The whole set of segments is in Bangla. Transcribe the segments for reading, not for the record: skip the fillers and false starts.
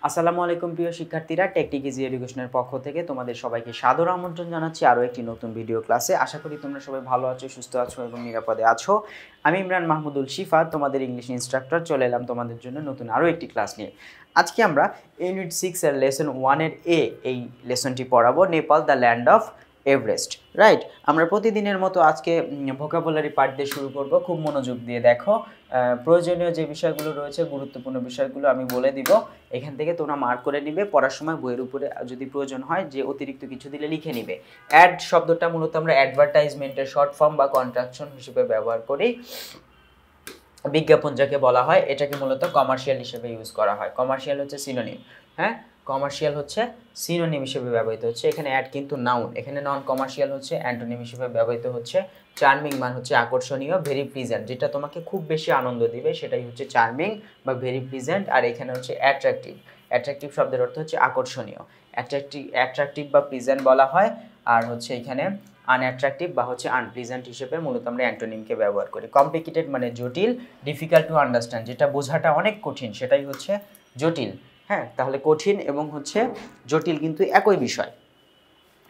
আসসালামু আলাইকুম প্রিয় শিক্ষার্থীরা, টেকনিক ইজি এডুকেশনের পক্ষ থেকে তোমাদের সবাইকে সাদর আমন্ত্রণ জানাচ্ছি আরও একটি নতুন ভিডিও ক্লাসে। আশা করি তোমরা সবাই ভালো আছো, সুস্থ আছো এবং নিরাপদে আছো। আমি ইমরান মাহমুদুল শিফা, তোমাদের ইংলিশ ইনস্ট্রাক্টর, চলে এলাম তোমাদের জন্য নতুন আরও একটি ক্লাস নিয়ে। আজকে আমরা ইউনিট 6 এর লেসন 1 এর এই লেসনটি পড়াবো, Nepal the land of Everest. Right, আমরা প্রতিদিনের মতো আজকে ভোকাবুলারি পার্ট দিয়ে শুরু করব। খুব মনোযোগ দিয়ে দেখো, প্রয়োজনীয় যে বিষয়গুলো রয়েছে, গুরুত্বপূর্ণ বিষয়গুলো আমি বলে দিব। এখান থেকে তোমরা মার্ক করে নিবে, পড়ার সময় বইয়ের উপরে যদি প্রয়োজন হয় যে অতিরিক্ত কিছু দিলে লিখে নিবে। অ্যাড শব্দটা মূলত আমরা অ্যাডভার্টাইজমেন্টের শর্ট ফর্ম বা কন্ট্রাকশন হিসেবে ব্যবহার করি। বিজ্ঞাপন যাকে বলা হয়, এটাকে মূলত কমার্শিয়াল হিসেবে ইউজ করা হয়। কমার্শিয়াল হচ্ছে সিনোনিম, হ্যাঁ, কমার্শিয়াল হচ্ছে সিনোনিম হিসেবে ব্যবহৃত হচ্ছে। এখানে অ্যাড কিন্তু নাউন, এখানে নন কমার্শিয়াল হচ্ছে অ্যান্টোনিম হিসেবে ব্যবহৃত হচ্ছে। চার্মিং মান হচ্ছে আকর্ষণীয়, ভেরি প্লিজেন্ট, যেটা তোমাকে খুব বেশি আনন্দ দিবে সেটাই হচ্ছে চার্মিং বা ভেরি প্লিজেন্ট। আর এখানে হচ্ছে অ্যাট্রাকটিভ, অ্যাট্রাকটিভ শব্দের অর্থ হচ্ছে আকর্ষণীয়, অ্যাট্রাকটিভ বা প্লিজেন্ট বলা হয়। আর হচ্ছে এখানে আনঅ্যাট্রাকটিভ বা হচ্ছে আনপ্লিজেন্ট হিসেবে মূলত আমরা অ্যান্টোনিমকে ব্যবহার করি। কমপ্লিকেটেড মানে জটিল, ডিফিকাল্ট টু আন্ডারস্ট্যান্ড, যেটা বোঝাটা অনেক কঠিন সেটাই হচ্ছে জটিল। হ্যাঁ, তাহলে কঠিন এবং হচ্ছে জটিল কিন্তু একই বিষয়,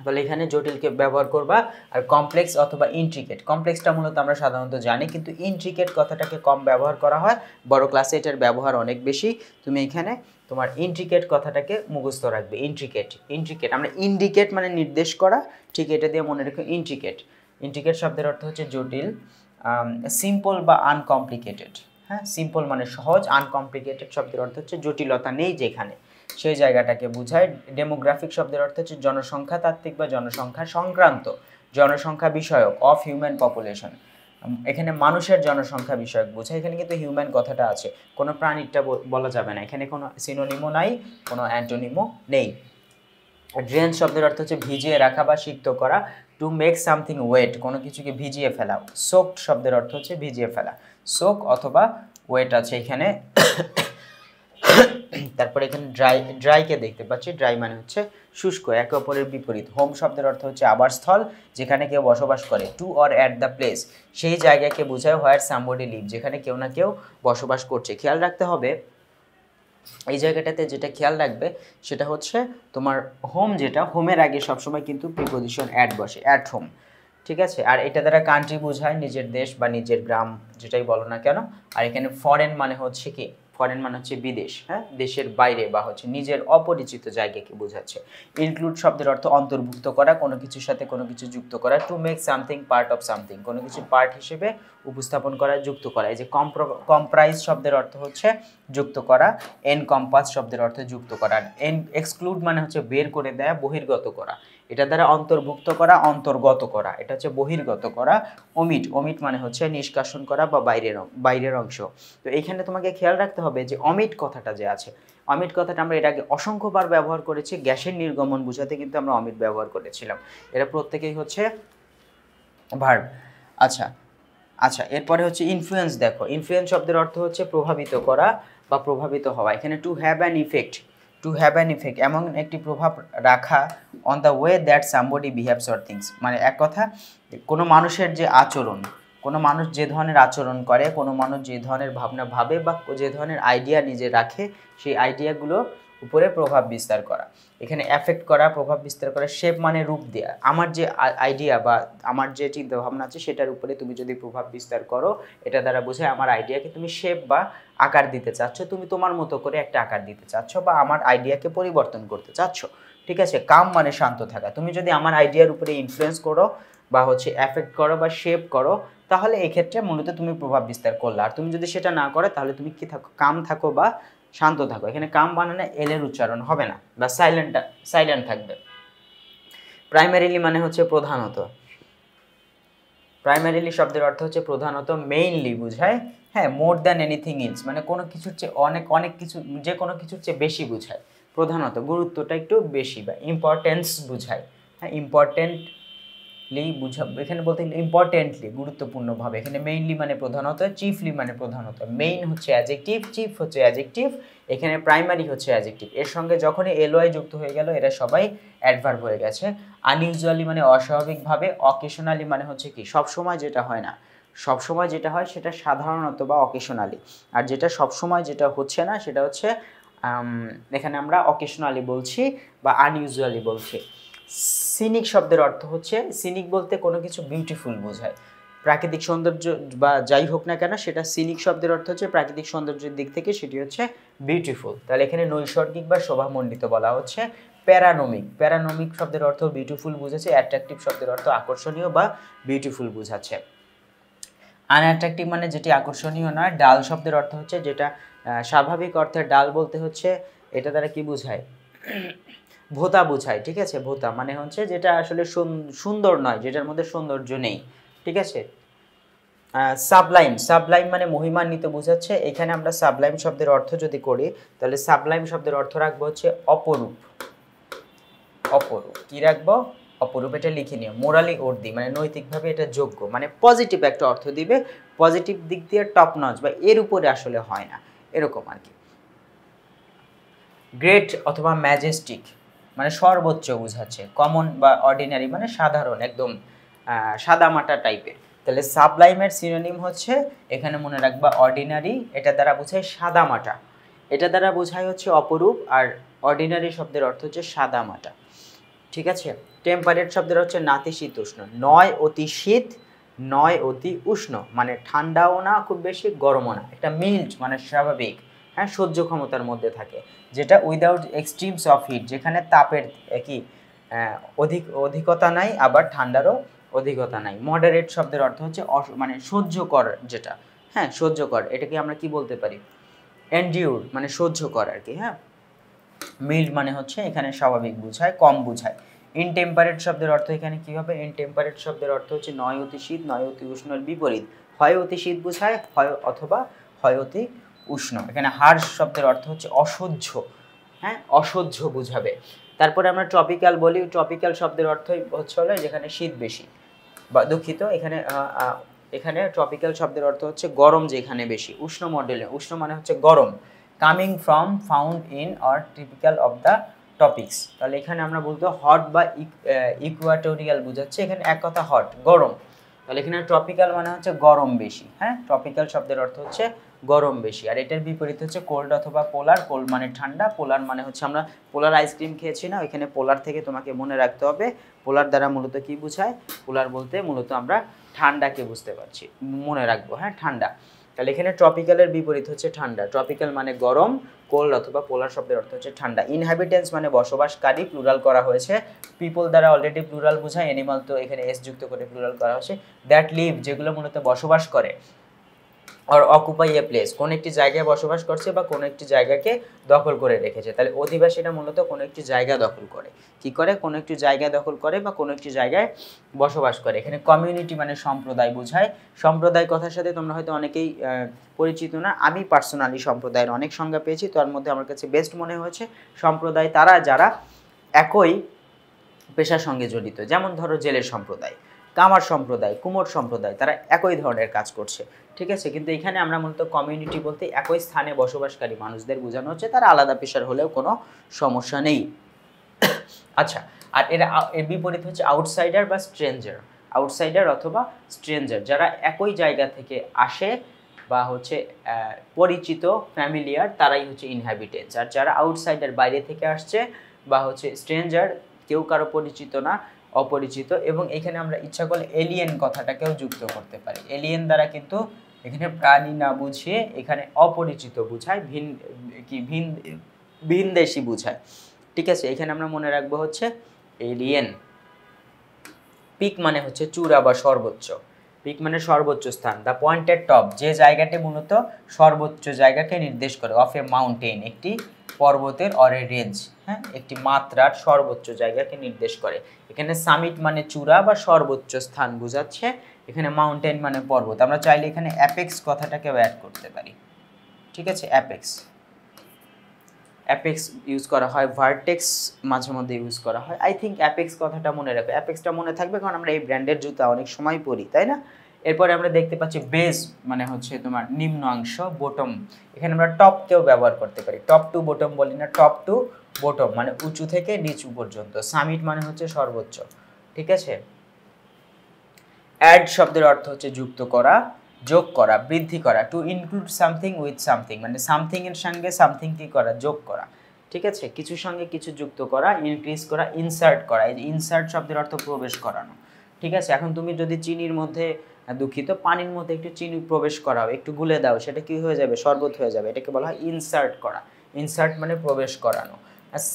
তাহলে এখানে জটিলকে ব্যবহার করবা। আর কমপ্লেক্স অথবা ইন্ট্রিকেট, কমপ্লেক্সটা মূলত আমরা সাধারণত জানি, কিন্তু ইন্ট্রিকেট কথাটাকে কম ব্যবহার করা হয়, বড় ক্লাসে এটার ব্যবহার অনেক বেশি। তুমি এখানে তোমার ইন্ট্রিকেট কথাটাকে মুখস্থ রাখবে। ইন্ট্রিকেট, ইন্ট্রিকেট আমরা ইন্ডিকেট মানে নির্দেশ করা, ঠিক এটা দিয়ে মনে রেখো ইন্ট্রিকেট। ইন্ট্রিকেট শব্দের অর্থ হচ্ছে জটিল। সিম্পল বা আনকমপ্লিকেটেড, হ্যাঁ, সিম্পল মানে সহজ, আনকমপ্লিকেটেড শব্দের অর্থ হচ্ছে জটিলতা নেই যেখানে, সেই জায়গাটাকে বোঝায়। ডেমোগ্রাফিক শব্দের অর্থ হচ্ছে জনসংখ্যা তাত্ত্বিক বা জনসংখ্যা সংক্রান্ত, জনসংখ্যা বিষয়ক, অফ হিউম্যান পপুলেশন, এখানে মানুষের জনসংখ্যা বিষয়ক বোঝায়। এখানে কিন্তু হিউম্যান কথাটা আছে, কোনো প্রাণীটা বলা যাবে না, এখানে কোনো সিনোনিমও নাই, কোনো অ্যান্টোনিমও নেই। ড্রেন শব্দের অর্থ হচ্ছে ভিজিয়ে রাখা বা সিক্ত করা। টু মেক সামথিং ওয়েট, কোনো কিছুকে ভিজিয়ে ফেলা। সোকড শব্দের অর্থ হচ্ছে ভিজিয়ে ফেলা, সোক অথবা ওয়েট আছে এখানে। তারপরে এখানে ড্রাইকে দেখতে পাচ্ছি, ড্রাই মানে হচ্ছে শুষ্ক, একে অপরের বিপরীত। হোম শব্দের অর্থ হচ্ছে আবাসস্থল, যেখানে কেউ বসবাস করে। To or at the place, সেই জায়গাকে বোঝায় হোয়ার সামবডি লিভ, যেখানে কেউ না কেউ বসবাস করছে। খেয়াল রাখতে হবে এই জায়গাটাতে, যেটা খেয়াল রাখবে সেটা হচ্ছে তোমার হোম, যেটা হোমের আগে সবসময় কিন্তু প্রিপোজিশন অ্যাট বসে, অ্যাট হোম, ঠিক আছে। আর এটা দ্বারা কান্ট্রি বোঝায় নিজের দেশ বা নিজের গ্রাম, যেটাই বলো না কেন। আর এখানে ফরেন মানে হচ্ছে কি, ফরেন মানে হচ্ছে বিদেশ, হ্যাঁ, দেশের বাইরে বা হচ্ছে নিজের অপরিচিত জায়গাকে বোঝাচ্ছে। ইনক্লুড শব্দের অর্থ অন্তর্ভুক্ত করা, কোনো কিছুর সাথে কোনো কিছু যুক্ত করা। To make something part of something, কোনো কিছু পার্ট হিসেবে উপস্থাপন করা, যুক্ত করা। এই যে কম্প্রাইজ শব্দের অর্থ হচ্ছে যুক্ত করা। এনকম্পাস শব্দের অর্থ যুক্ত করা। এক্সক্লুড মানে হচ্ছে বের করে দেয়া, বহির্গত করা, এটা দ্বারা অন্তর্ভুক্ত করা, অন্তর্গত করা, এটা হচ্ছে বহির্গত করা। অমিট, অমিট মানে হচ্ছে নিষ্কাশন করা বা বাইরের অংশ। তো এইখানে তোমাকে খেয়াল রাখতে হবে যে অমিট কথাটা যে আছে, অমিট কথাটা আমরা এর আগে অসংখ্যবার ব্যবহার করেছি, গ্যাসের নির্গমন বোঝাতে কিন্তু আমরা অমিট ব্যবহার করেছিলাম। এরা প্রত্যেকেই হচ্ছে ভার্ব। আচ্ছা আচ্ছা, এরপরে হচ্ছে ইনফ্লুয়েন্স। দেখো, ইনফ্লুয়েন্স শব্দের অর্থ হচ্ছে প্রভাবিত করা বা প্রভাবিত হওয়া। এখানে to have an effect, to have an effect, এমন একটি প্রভাব রাখা, on the way that somebody behaves or things, মানে এক কথা কোনো মানুষের যে আচরণ, কোনো মানুষ যে ধরনের আচরণ করে, কোনো মানুষ যে ধরনের ভাবনা ভাবে বা যে ধরনের আইডিয়া নিজে রাখে, সেই আইডিয়াগুলো উপরে প্রভাব বিস্তার করা। এখানে অ্যাফেক্ট করা, প্রভাব বিস্তার করা। শেপ মানে রূপ দেওয়া, আমার যে আইডিয়া বা আমার যে চিন্তা ভাবনা আছে সেটার উপরে তুমি যদি প্রভাব বিস্তার করো, এটা দ্বারা বোঝায় আমার আইডিয়াকে তুমি শেপ বা আকার দিতে চাচ্ছ, তুমি তোমার মতো করে একটা আকার দিতে চাচ্ছ বা আমার আইডিয়াকে পরিবর্তন করতে চাচ্ছ, ঠিক আছে। কাম মানে শান্ত থাকা, তুমি যদি আমার আইডিয়ার উপরে ইনফ্লুয়েন্স করো বা হচ্ছে অ্যাফেক্ট করো বা শেপ করো, তাহলে এই ক্ষেত্রে মূলত তুমি প্রভাব বিস্তার করলে। আর তুমি যদি সেটা না করো তাহলে তুমি কি থাকো, কাম থাকো বা শান্ত থাকো। এখানে কাম বানানে এল এর উচ্চারণ হবে না বা সাইলেন্ট থাকবে। প্রাইমারিলি মানে হচ্ছে প্রধানত, প্রাইমারিলি শব্দের অর্থ হচ্ছে প্রধানত, মেইনলি বোঝায়, হ্যাঁ, মোর দ্যান এনিথিং ইলস, মানে কোনো কিছুর চেয়ে অনেক কিছু, যে কোনো কিছুর চেয়ে বেশি বোঝায়। প্রধানত গুরুত্বটা একটু বেশি বা ইম্পর্টেন্স বোঝায়, হ্যাঁ, ইম্পর্টেন্টলি এখানে বলতে গেলে ইম্পর্টেন্টলি, গুরুত্বপূর্ণভাবে। এখানে মেইনলি মানে প্রধানত, চিফলি মানে প্রধানত। মেইন হচ্ছে অ্যাডজেক্টিভ, চিফ হচ্ছে অ্যাডজেক্টিভ, এখানে প্রাইমারি হচ্ছে অ্যাডজেক্টিভ। এর সঙ্গে যখনই এলওয়াই যুক্ত হয়ে গেল এরা সবাই অ্যাডভার্ব হয়ে গেছে। আনইউজুয়ালি মানে অস্বাভাবিকভাবে, অকেশনালি মানে হচ্ছে কি সবসময় যেটা হয় না, সবসময় যেটা হয় সেটা সাধারণত বা অকেশনালি। আর যেটা সবসময় যেটা হচ্ছে না সেটা হচ্ছে এখানে আমরা অকেশনালি বলছি বা আনইউজুয়ালি বলছি। সিনিক শব্দের অর্থ হচ্ছে, সিনিক বলতে কোনো কিছু বিউটিফুল বোঝায়, প্রাকৃতিক সৌন্দর্য বা যাই হোক না কেন সেটা সিনিক শব্দের অর্থ হচ্ছে প্রাকৃতিক সৌন্দর্যের দিক থেকে সেটি হচ্ছে বিউটিফুল। তাহলে এখানে নৈসর্গিক বা শোভামণ্ডিত বলা হচ্ছে। প্যারানমিক, প্যারানমিক শব্দের অর্থ বিউটিফুল বোঝাচ্ছে, অ্যাট্রাকটিভ শব্দের অর্থ আকর্ষণীয় বা বিউটিফুল বোঝাচ্ছে। আনঅ্যাট্রাকটিভ মানে যেটি আকর্ষণীয় নয়। ডাল শব্দের অর্থ হচ্ছে যেটা স্বাভাবিক অর্থে ডাল বলতে হচ্ছে এটা দ্বারা কি বোঝায়, ভোতা বোঝায়, ঠিক আছে। ভোতা মানে হচ্ছে যেটা আসলে সুন্দর নয়, যেটার মধ্যে সৌন্দর্য নেই, ঠিক আছে। সাবলাইম, সাবলাইম মানে মহিমান্বিত বোঝাচ্ছে। এখানে আমরা সাবলাইম শব্দের অর্থ যদি করি তাহলে সাবলাইম শব্দের অর্থ রাখবো হচ্ছে অপরূপ। অপরূপ কি রাখবো, অপরূপ, এটা লিখে নিও। মোরালি ওর্দি মানে নৈতিকভাবে এটা যোগ্য, মানে পজিটিভ একটা অর্থ দিবে, পজিটিভ দিক দিয়ে টপ নচ বা এর উপরে আসলে হয় না, এরকম আর কি। গ্রেট অথবা ম্যাজেস্টিক মানে সর্বোচ্চ বোঝাচ্ছে। কমন বা অর্ডিনারি মানে সাধারণ, একদম সাদামাটা টাইপের। তাহলে সাবলাইমের সিনোনিম হচ্ছে এখানে মনে রাখবা অর্ডিনারি, এটা দ্বারা বোঝায় সাদামাটা, এটা দ্বারা বোঝায় হচ্ছে অপরূপ, আর অর্ডিনারি শব্দের অর্থ হচ্ছে সাদামাটা, ঠিক আছে। টেম্পারেট শব্দের হচ্ছে নাতিশীতোষ্ণ, নয় অতি শীত নয় অতি উষ্ণ, মানে ঠান্ডাও না খুব বেশি গরমও না, এটা মিল্ড মানে স্বাভাবিক, হ্যাঁ, সহ্য ক্ষমতার মধ্যে থাকে, যেটা উইদাউট এক্সট্রিমস অফ হিট, যেখানে তাপের কি অধিকতা নাই আবার ঠান্ডারও অধিকতা নাই। মডারেট শব্দের অর্থ হচ্ছে মানে সহ্যকর যেটা, হ্যাঁ সহ্যকর, এটাকে আমরা কি বলতে পারি, এন্ডিউর মানে সহ্য কর আর কি, হ্যাঁ। মিল্ড মানে হচ্ছে এখানে স্বাভাবিক বোঝায়, কম বোঝায়। ইনটেম্পারেট শব্দের অর্থ এখানে কি হবে, ইনটেম্পারেট শব্দের অর্থ হচ্ছে নয় অতি শীত নয় অতি উষ্ণের বিপরীত, হয় অতি শীত বোঝায় হয় অথবা হয় অতি উষ্ণ। এখানে হার্শ শব্দের অর্থ হচ্ছে অসহ্য, হ্যাঁ অসহ্য বুঝাবে। তারপরে আমরা ট্রপিক্যাল বলি, ট্রপিক্যাল শব্দের অর্থই হচ্ছে হলো যেখানে শীত বেশি, বা দুঃখিত এখানে ট্রপিক্যাল শব্দের অর্থ হচ্ছে গরম যেখানে বেশি। উষ্ণ মডেলে, উষ্ণ মানে হচ্ছে গরম। Coming from, found in or typical of the topics, তাহলে এখানে আমরা বলতে হট বা ইকুয়াটোরিয়াল বোঝাচ্ছে, এখানে এক কথা হট গরম, তাহলে এখানে ট্রপিক্যাল মানে হচ্ছে গরম বেশি, হ্যাঁ ট্রপিক্যাল শব্দের অর্থ হচ্ছে গরম বেশি। আর এটার বিপরীত হচ্ছে কোল্ড অথবা পোলার। কোল্ড মানে ঠান্ডা, পোলার মানে হচ্ছে আমরা পোলার আইসক্রিম খেয়েছি না, ওইখানে পোলার থেকে তোমাকে মনে রাখতে হবে পোলার দ্বারা মূলত কি বোঝায়, পোলার বলতে মূলত আমরা ঠান্ডাকে বুঝতে পারছি, মনে রাখবো, হ্যাঁ ঠান্ডা। তাহলে এখানে ট্রপিক্যালের বিপরীত হচ্ছে ঠান্ডা, ট্রপিক্যাল মানে গরম, কোল্ড অথবা পোলার শব্দের অর্থ হচ্ছে ঠান্ডা। ইনহ্যাবিটেন্টস মানে বসবাসকারী, প্লুরাল করা হয়েছে, পিপল দ্বারা অলরেডি প্লুরাল বোঝায়, অ্যানিমাল তো এখানে এস যুক্ত করে প্লুরাল করা হয়েছে। দ্যাট লিভ যেগুলো মূলত বসবাস করে, আর অকুপাই এ প্লেস কোন একটি জায়গায় বসবাস করছে বা কোন একটি জায়গাকে দখল করে রেখেছে। তাহলে অধিবাসীরা মূলত কোন একটি জায়গা দখল করে, কি করে, কোন একটি জায়গা দখল করে বা কোন একটি জায়গায় বসবাস করে। এখানে কমিউনিটি মানে সম্প্রদায় বোঝায়। সম্প্রদায় কথার সাথে তোমরা হয়তো অনেকেই পরিচিত না, আমি পার্সোনালি সম্প্রদায়ের অনেক সংজ্ঞা পেয়েছি, তার মধ্যে আমার কাছে বেস্ট মনে হয়েছে সম্প্রদায় তারা যারা একই পেশার সঙ্গে জড়িত, যেমন ধরো জেলের সম্প্রদায়, কামার সম্প্রদায়, কুমোর সম্প্রদায়, তারা একই ধরনের কাজ করছে, ঠিক আছে। কিন্তু এখানে আমরা মূলত কমিউনিটি বলতে একই স্থানে বসবাসকারী মানুষদের বোঝানো হচ্ছে, তারা আলাদা পেশার হলেও কোনো সমস্যা নেই। আচ্ছা, আর এর বিপরীত হচ্ছে আউটসাইডার বা স্ট্রেঞ্জার। আউটসাইডার অথবা স্ট্রেঞ্জার যারা একই জায়গা থেকে আসে বা হচ্ছে পরিচিত, ফ্যামিলিয়ার, তারাই হচ্ছে ইনহ্যাবিটেন্টস। আর যারা আউটসাইডার বাইরে থেকে আসছে বা হচ্ছে স্ট্রেঞ্জার, কেউ কারো পরিচিত না, অপরিচিত। এবং এখানে আমরা ইচ্ছা করলে এলিয়েন কথাটাকেও যুক্ত করতে পারি। এলিয়েন দ্বারা কিন্তু এখানে প্রাণী না বুঝিয়ে এখানে অপরিচিত বুঝায়, ভিনদেশি বুঝায়, ঠিক আছে। এখানে আমরা মনে রাখবো হচ্ছে এলিয়েন। পিক মানে হচ্ছে চূড়া বা সর্বোচ্চ, পিক মানে সর্বোচ্চ স্থান। দ্য পয়েন্টেড টপ যে জায়গাটি মূলত সর্বোচ্চ জায়গাকে নির্দেশ করে, অফ এ মাউন্টেন একটি পর্বতের, অর এ রেঞ্জ, হ্যাঁ একটি মাত্রার সর্বোচ্চ জায়গাকে নির্দেশ করে। এখানে সামিট মানে চূড়া বা সর্বোচ্চ স্থান বোঝাচ্ছে, এখানে মাউন্টেন মানে পর্বত। আমরা চাইলে এখানে অ্যাপেক্স কথাটাকেও অ্যাড করতে পারি, ঠিক আছে। অ্যাপেক্স, অ্যাপেক্স ইউজ করা হয়, ভার্টেক্স মাঝে মধ্যে ইউজ করা হয়। আই থিঙ্ক অ্যাপেক্স কথাটা মনে রাখবে, অ্যাপেক্সটা মনে থাকবে কারণ আমরা এই ব্র্যান্ডের জুতা অনেক সময় পরি, তাই না। এরপরে আমরা দেখতে পাচ্ছি বেস মানে হচ্ছে তোমার নিম্নাংশ, বটম, এখানে আমরা টপকেও ব্যবহার করতে পারি, টপ টু বটম বলি না, টপ টু বটম মানে উঁচু থেকে নিচু পর্যন্ত। সামিট মানে হচ্ছে সর্বোচ্চ, ঠিক আছে। অ্যাড শব্দের অর্থ হচ্ছে যুক্ত করা, যোগ করা, বৃদ্ধি করা, two include something with something, মানে সামথিং এর সঙ্গে সামথিং কি করা, যোগ করা, ঠিক আছে, কিছুর সঙ্গে কিছু যুক্ত করা, ইনক্রিজ করা, ইনসার্ট করা। এই যে ইনসার্ট শব্দের অর্থ প্রবেশ করানো, ঠিক আছে। এখন তুমি যদি চিনির মধ্যে, দুঃখিত, পানির মধ্যে একটু চিনি প্রবেশ করাও, একটু গুলে দাও, সেটা কি হয়ে যাবে, শরবত হয়ে যাবে। এটাকে বলা হয় ইনসার্ট করা। ইনসার্ট মানে প্রবেশ করানো।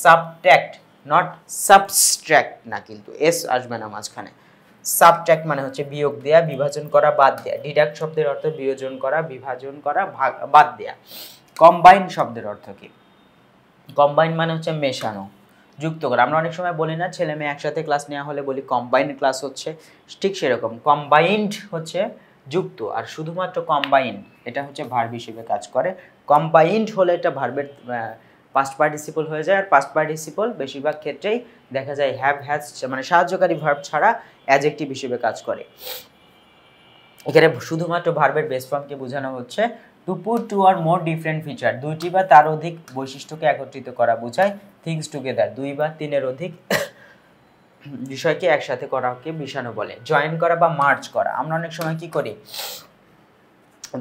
সাবট্র্যাক্ট, নট সাবস্ট্র্যাক্ট না, কিন্তু এস আসবে না মাঝখানে। সাবট্র্যাক্ট মানে হচ্ছে বিয়োগ দেয়া, বিভাজন করা, বাদ দেয়া। ডিডাক্ট শব্দের অর্থ বিয়োজন করা, বিভাজন করা, বাদ দেয়া। কম্বাইন শব্দের অর্থ কি? কম্বাইন মানে হচ্ছে মেশানো, যুক্ত করা। আমরা অনেক সময় বলি না, ছেলে মেয়ে একসাথে ক্লাস নেওয়া হলে বলি কম্বাইন্ড ক্লাস হচ্ছে, ঠিক সেরকম কম্বাইন্ড হচ্ছে যুক্ত, আর শুধুমাত্র কম্বাইন্ড এটা হচ্ছে ভার্ব হিসেবে কাজ করে। কম্বাইন্ড হলে এটা ভার্বের পাস্ট পার্টিসিপল হয়ে যায়, আর পাস্ট পার্টিসিপল বেশিরভাগ ক্ষেত্রেই দেখা যায় হ্যাভ, হ্যাজ মানে সাহায্যকারী ভার্ব ছাড়া অ্যাডজেক্টিভ হিসেবে কাজ করে। এখানে শুধুমাত্র ভার্বের বেস ফর্মকে বোঝানো হচ্ছে। To put two or more different feature, দুইটি বা তার অধিক বৈশিষ্ট্যকে একত্রিত করা বোঝায়। থিংস টুগেদার, দুই বা তিনের অধিক বিষয়কে একসাথে করাকে মিশানো বলে। জয়েন করা বা মার্চ করা, আমরা অনেক সময় কি করি,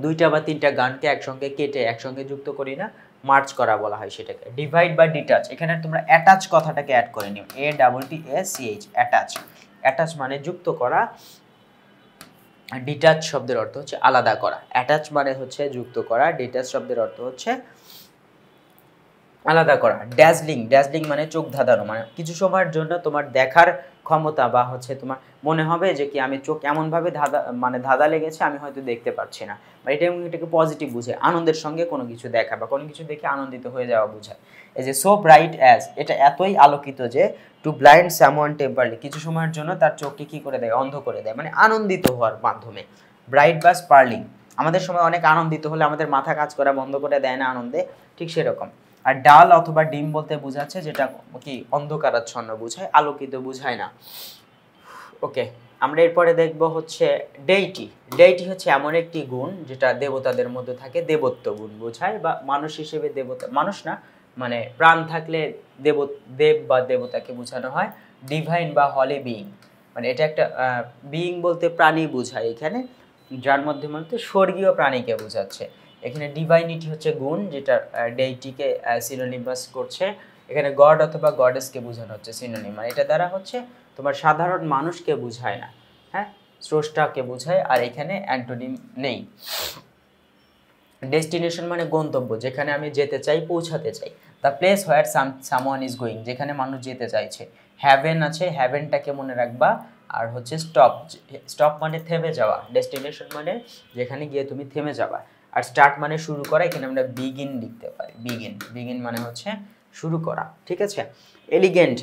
দুইটা বা তিনটা গানকে একসঙ্গে কেটে একসঙ্গে যুক্ত করি না, মার্চ করা বলা হয় সেটাকে। ডিভাইড বা ডিটাচ, এখানে তোমরা অ্যাটাচ কথাটাকে অ্যাড করে নিও, ATTACH, অ্যাটাচ। অ্যাটাচ মানে যুক্ত করা, ডিটাচ শব্দের অর্থ হচ্ছে আলাদা করা। অ্যাটাচ মানে হচ্ছে যুক্ত করা, ডিটাচ শব্দের অর্থ হচ্ছে আলাদা করা। ড্যাজলিং, ড্যাজলিং মানে চোখ ধাঁধানো, মানে কিছু সময়ের জন্য তোমার দেখার ক্ষমতা বা হচ্ছে তোমার মনে হবে যে কি আমি চোখ এমনভাবে ধাঁধা লেগেছে আমি হয়তো দেখতে পাচ্ছি না, বা এটাকে পজিটিভ বুঝে, আনন্দের সঙ্গে কোনো কিছু দেখা বা কোনো কিছু দেখে আনন্দিত হয়ে যাওয়া বোঝায়। এই যে সো ব্রাইট অ্যাজ, এটা এতই আলোকিত যে টু ব্লাইন্ড সামওয়ান টেম্পারলি, কিছু সময়ের জন্য তার চোখকে কি করে দেয়, অন্ধ করে দেয়, মানে আনন্দিত হওয়ার মাধ্যমে। ব্রাইট বা স্পার্লিং, আমাদের সময় অনেক আনন্দিত হলে আমাদের মাথা কাজ করা বন্ধ করে দেয় না আনন্দে, ঠিক সেরকম। আর ডাল অথবা ডিম বলতে বোঝাচ্ছে যেটা কি অন্ধকারাচ্ছন্ন বোঝায়, আলোকিত বোঝায় না। ওকে, আমরা এরপরে দেখব হচ্ছে ডেইটি। ডেইটি হচ্ছে এমন একটি গুণ যেটা দেবতাদের মধ্যে থাকে, দেবত্ব গুণ বোঝায়, বা মানুষ হিসেবে দেবতা, মানুষ না মানে প্রাণ থাকলে দেব বা দেবতাকে বোঝানো হয়। ডিভাইন বা হলি বিইং, মানে এটা একটা বিইং বলতে প্রাণী বোঝায় এখানে, যার মধ্যে স্বর্গীয় প্রাণীকে বোঝাচ্ছে। এখানে ডিভাইনিটি হচ্ছে গুণ যেটা ডেইটিকে সিনোনিমাস করছে। এখানে গড অথবা গডেসকে বোঝানো হচ্ছে সিনোনিম, মানে এটা দ্বারা হচ্ছে তোমার সাধারণ মানুষকে বোঝায় না, হ্যাঁ, স্রষ্টাকে বোঝায়, আর এখানে অ্যান্টোনিম নেই। ডেস্টিনেশন মানে গন্তব্য, যেখানে আমি যেতে চাই, পৌঁছাতে চাই। The place where someone is going, যেখানে মানুষ যেতে চাইছে। হ্যাভেন আছে, হ্যাভেনটাকে মনে রাখবা। আর হচ্ছে স্টপ, স্টপ মানে থেমে যাওয়া, ডেস্টিনেশন মানে যেখানে গিয়ে তুমি থেমে যাবা। আর স্টার্ট মানে শুরু করা, এখানে আমরা বিগিন লিখতে পারি, বিগিন, বিগিন মানে হচ্ছে শুরু করা, ঠিক আছে। এলিগেন্ট,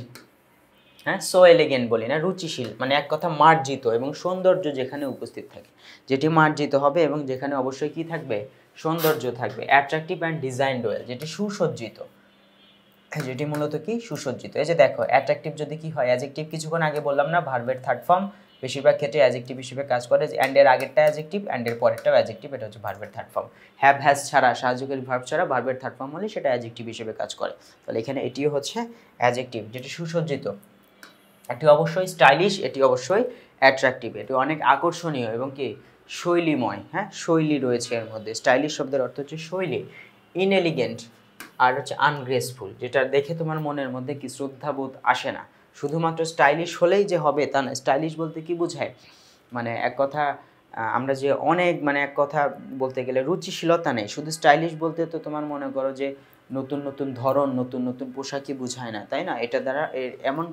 হ্যাঁ, সো এলিগেন্ট বলি না, রুচিশীল, মানে এক কথা মার্জিত এবং সৌন্দর্য যেখানে উপস্থিত থাকে, যেটি মার্জিত হবে এবং যেখানে অবশ্যই কি থাকবে, সৌন্দর্য থাকবে। অ্যাট্রাকটিভ অ্যান্ড ডিজাইনড ওয়েল, যেটি সুসজ্জিত, যেটি মূলত কি সুসজ্জিত। এই যে দেখো, অ্যাট্রাকটিভ যদি কি হয়, অ্যাডজেক্টিভ, কিছুক্ষণ আগে বললাম না ভার্বের থার্ড ফর্ম বেশিরভাগ ক্ষেত্রে অ্যাডজেক্টিভ হিসেবে কাজ করে, অ্যান্ড এর আগেরটা অ্যাডজেক্টিভ, অ্যান্ড এর পরেরটাও অ্যাডজেক্টিভ, এটা হচ্ছে ভার্বের থার্ড ফর্ম। হ্যাভ, হ্যাজ ছাড়া, সাহায্যকারী ভার্ব ছাড়া ভার্বের থার্ড ফর্ম হলে সেটা অ্যাডজেক্টিভ হিসেবে কাজ করে। তাহলে এখানে এটিও হচ্ছে অ্যাডজেক্টিভ, যেটি সুসজ্জিত। এটি অবশ্যই স্টাইলিশ, এটি অবশ্যই অ্যাট্রাকটিভ, এটি অনেক আকর্ষণীয় এবং কি শৈলীময়, হ্যাঁ, শৈলী রয়েছে এর মধ্যে। স্টাইলিশ শব্দের অর্থ হচ্ছে শৈলী। ইনএলিগেন্ট আর হচ্ছে আনগ্রেসফুল, যেটা দেখে তোমার মনের মধ্যে কি শ্রদ্ধাবোধ আসে না। শুধুমাত্র স্টাইলিশ হলেই যে হবে তা না। স্টাইলিশ বলতে কি বোঝায়, মানে এক কথা আমরা যে অনেক, মানে এক কথা বলতে গেলে রুচিশীলতা নেই। শুধু স্টাইলিশ বলতে তো তোমার মনে করো যে নতুন নতুন ধরন, নতুন নতুন পোশাকই বোঝায় না, তাই না? এটা দ্বারা এমন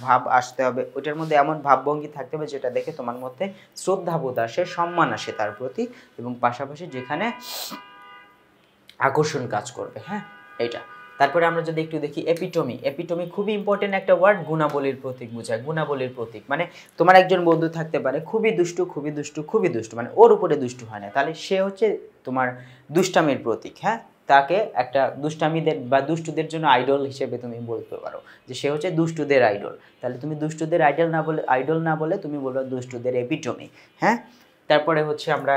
ভাব আসতে হবে, ওইটার মধ্যে এমন ভাবভঙ্গি থাকতে হবে যেটা দেখে তোমার মধ্যে শ্রদ্ধাবোধ আসে, সম্মান আসে তার প্রতি, এবং পাশাপাশি যেখানে আকর্ষণ কাজ করবে, হ্যাঁ, এইটা। তারপরে আমরা যদি একটু দেখি এপিটমি। এপিটমি খুবই ইম্পর্টেন্ট একটা ওয়ার্ড, গুণাবলীর প্রতীক বোঝায়। গুণাবলীর প্রতীক মানে তোমার একজন বন্ধু থাকতে পারে খুবই দুষ্টু, খুবই দুষ্টু, খুবই দুষ্টু, মানে ওর উপরে দুষ্টু হয় না, তাহলে সে হচ্ছে তোমার দুষ্টামির প্রতীক, হ্যাঁ। তাকে একটা দুষ্টামিদের বা দুষ্টুদের জন্য আইডল হিসেবে তুমি বলতে পারো যে সে হচ্ছে দুষ্টুদের আইডল। তাহলে তুমি দুষ্টুদের আইডল না বলে তুমি বলবে দুষ্টুদের এপিটমি, হ্যাঁ। তারপরে হচ্ছে আমরা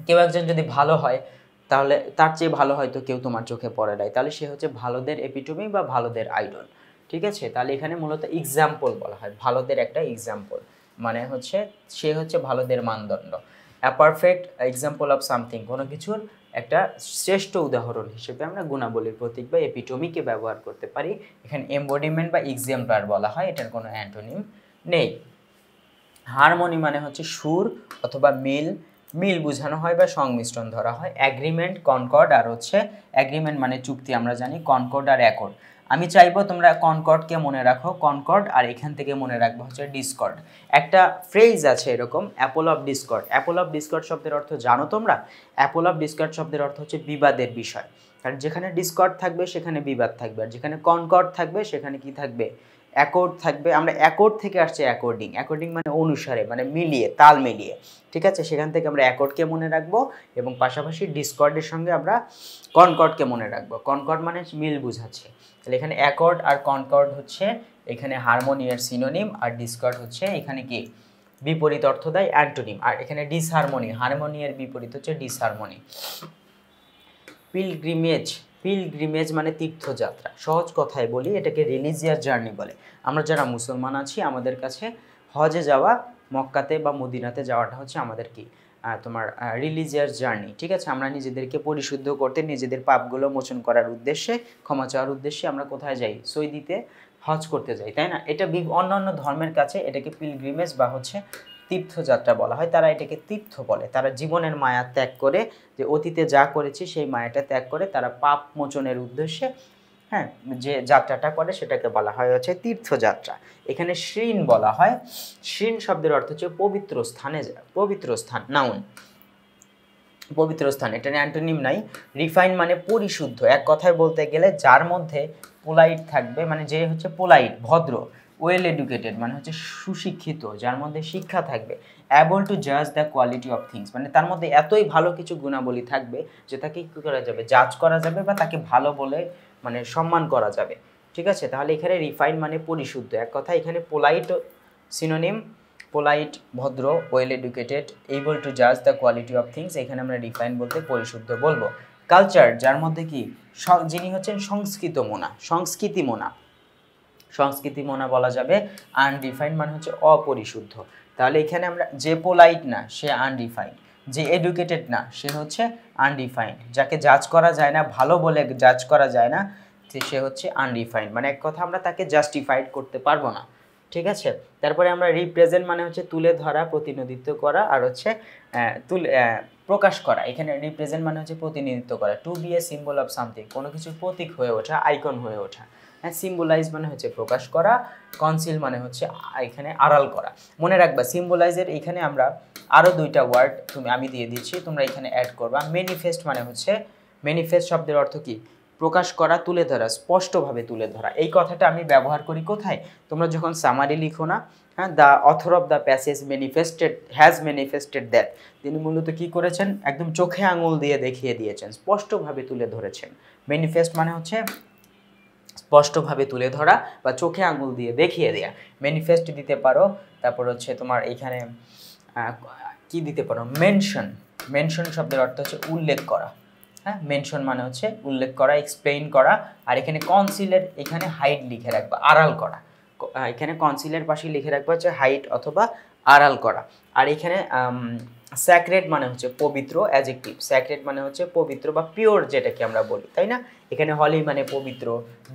কেউ একজন যদি ভালো হয়, তাহলে তার চেয়ে ভালো হয়তো কেউ তোমার চোখে পড়ে নাই, তাহলে সে হচ্ছে ভালোদের এপিটমি বা ভালোদের আইডল, ঠিক আছে। তাহলে এখানে মূলত এক্সাম্পল বলা হয়, ভালোদের একটা এক্সাম্পল, মানে হচ্ছে সে হচ্ছে ভালোদের মানদণ্ড। আ পারফেক্ট এক্সাম্পল অফ সামথিং, কোনো কিছুর একটা শ্রেষ্ঠ উদাহরণ হিসেবে আমরা গুণাবলীর প্রতীক বা এপিটমিকে ব্যবহার করতে পারি। এখানে এমবডিমেন্ট বা এক্সাম্পলার বলা হয়, এটার কোনো অ্যান্টোনিম নেই। হারমোনি মানে হচ্ছে সুর অথবা মিল, মিল বোঝানো হয় বা সংমিশ্রণ ধরা হয়। অ্যাগ্রিমেন্ট, কনকর্ড, আর হচ্ছে অ্যাগ্রিমেন্ট মানে চুক্তি আমরা জানি, কনকর্ড আর অ্যাকর্ড। আমি চাইবো তোমরা কনকর্ডকে মনে রাখো, কনকর্ড, আর এখান থেকে মনে রাখবো হচ্ছে ডিসকর্ড। একটা ফ্রেজ আছে এরকম, Apple of Discord. Apple of Discord শব্দের অর্থ জানো তোমরা? অ্যাপল অফ ডিসকর্ড শব্দের অর্থ হচ্ছে বিবাদের বিষয়। কারণ যেখানে ডিসকর্ড থাকবে সেখানে বিবাদ থাকবে, আর যেখানে কনকর্ড থাকবে সেখানে কি থাকবে? অ্যাকর্ড থাকবে। আমরা অ্যাকর্ড থেকে আসছে অ্যাকর্ডিং, অ্যাকর্ডিং মানে অনুসারে, মানে মিলিয়ে, তাল মিলিয়ে, ঠিক আছে? সেখান থেকে আমরা অ্যাকর্ডকে মনে রাখবো এবং পাশাপাশি ডিসকর্ডের সঙ্গে আমরা কনকর্ডকে মনে রাখবো। কনকর্ড মানে মিল বোঝাচ্ছে, তাহলে এখানে অ্যাকর্ড আর কনকর্ড হচ্ছে এখানে হারমোনিয়ার সিনোনিম, আর ডিসকর্ড হচ্ছে এখানে কি বিপরীত অর্থ দেয়, অ্যান্টোনিম। আর এখানে ডিসহারমোনি, হারমোনিয়ার বিপরীত হচ্ছে ডিসহারমোনি। পিলগ্রিমেজ, পিলগ্রিমেজ মানে তীর্থযাত্রা। সহজ কথায় বলি এটাকে রিলিজিয়াস জার্নি বলে। আমরা যারা মুসলমান আছি আমাদের কাছে হজে যাওয়া, মক্কাতে বা মদিনাতে যাওয়াটা হচ্ছে আমাদের কি তোমার রিলিজিয়াস জার্নি, ঠিক আছে? আমরা নিজেদেরকে পরিশুদ্ধ করতে, নিজেদের পাপগুলো মোচন করার উদ্দেশ্যে, ক্ষমা চাওয়ার উদ্দেশ্যে আমরা কোথায় যাই? সই দিতে, হজ করতে যাই, তাই না? এটা অন্যান্য ধর্মের কাছে এটাকে পিলগ্রিমেজ বা হচ্ছে তীর্থযাত্রা বলা হয়। তারা এটাকে তীর্থ বলে। তারা জীবনের মায়া ত্যাগ করে, যে অতীতে যা করেছি সেই মায়াটা ত্যাগ করে তারা পাপ মোচনের উদ্দেশ্যে, হ্যাঁ, যে যাত্রাটা করে সেটাকে বলা হয় হচ্ছে তীর্থযাত্রা। এখানে শ্রীন বলা হয়। শ্রীন শব্দের অর্থ হচ্ছে পবিত্র স্থানে, পবিত্র স্থান, নাউন, পবিত্র স্থান। এটার অ্যান্টোনিম নাই। রিফাইন মানে পরিশুদ্ধ। এক কথায় বলতে গেলে যার মধ্যে পোলাইট থাকবে, মানে যে হচ্ছে পোলাইট, ভদ্র। ওয়েল এডুকেটেড মানে হচ্ছে সুশিক্ষিত, যার মধ্যে শিক্ষা থাকবে। অ্যাবল টু জাজ দ্য কোয়ালিটি অফ থিংস মানে তার মধ্যে এতই ভালো কিছু গুণাবলী থাকবে যে তাকে কী করা যাবে? জাজ করা যাবে বা তাকে ভালো বলে মানে সম্মান করা যাবে, ঠিক আছে? তাহলে এখানে রিফাইন মানে পরিশুদ্ধ। এক কথা এখানে পোলাইট সিনোনিম, পোলাইট, ভদ্র, ওয়েল এডুকেটেড, এবল টু জাজ দ্য কোয়ালিটি অফ থিংস। এখানে আমরা রিফাইন বলতে পরিশুদ্ধ বলবো। কালচার, যার মধ্যে কি যিনি হচ্ছেন সংস্কৃত মোনা, সংস্কৃতি মোনা, সংস্কৃতি মোনা বলা যাবে। আনরিফাইন্ড মানে হচ্ছে অপরিশুদ্ধ। তাহলে এখানে আমরা যে পোলাইট না সে আনরিফাইন্ড, যে এডুকেটেড না সে হচ্ছে আনরিফাইন্ড, যাকে জাজ করা যায় না, ভালো বলে জাজ করা যায় না, সে হচ্ছে আনরিফাইন্ড। মানে এক কথা আমরা তাকে জাস্টিফাইড করতে পারবো না, ঠিক আছে? তারপরে আমরা রিপ্রেজেন্ট মানে হচ্ছে তুলে ধরা, প্রতিনিধিত্ব করা, আর হচ্ছে প্রকাশ করা। এখানে রিপ্রেজেন্ট মানে হচ্ছে প্রতিনিধিত্ব করা। To be a symbol of something, কোনো কিছুর প্রতীক হয়ে ওঠা, আইকন হয়ে ওঠা। হ্যাঁ, সিম্বলাইজ মানে হচ্ছে প্রকাশ করা, কনসিল মানে হচ্ছে এখানে আড়াল করা। মনে রাখবা সিম্বলাইজের এখানে আমরা আরও দুইটা ওয়ার্ড আমি দিয়ে দিচ্ছি, তোমরা এখানে অ্যাড করবা। ম্যানিফেস্ট মানে হচ্ছে, ম্যানিফেস্ট শব্দের অর্থ কি? প্রকাশ করা, তুলে ধরা, স্পষ্টভাবে তুলে ধরা। এই কথাটা আমি ব্যবহার করি কোথায়? তোমরা যখন সামারি লিখো না, হ্যাঁ, the author of the passage has manifested that, তিনি মূলত কি করেছেন? একদম চোখে আঙুল দিয়ে দেখিয়ে দিয়েছেন, স্পষ্টভাবে তুলে ধরেছেন। ম্যানিফেস্ট মানে হচ্ছে স্পষ্টভাবে তুলে ধরা বা চোখে আঙুল দিয়ে দেখিয়ে দেয়া। ম্যানিফেস্ট দিতে পারো। তারপর হচ্ছে তোমার এইখানে কি দিতে পারো? মেনশন। মেনশন শব্দের অর্থ হচ্ছে উল্লেখ করা। হ্যাঁ, মেনশন মানে হচ্ছে উল্লেখ করা, এক্সপ্লেইন করা। আর এখানে কনসিলের এখানে হাইট লিখে রাখবা, আড়াল করা। এখানে কনসিলের পাশে লিখে রাখবা হচ্ছে হাইট অথবা আড়াল করা। আর এখানে স্যাক্রেড মানে হচ্ছে পবিত্র, অ্যাডজেক্টিভ। স্যাক্রেড মানে হচ্ছে পবিত্র বা পিওর, যেটাকে আমরা বলি, তাই না? এখানে হলি মানে পবিত্র,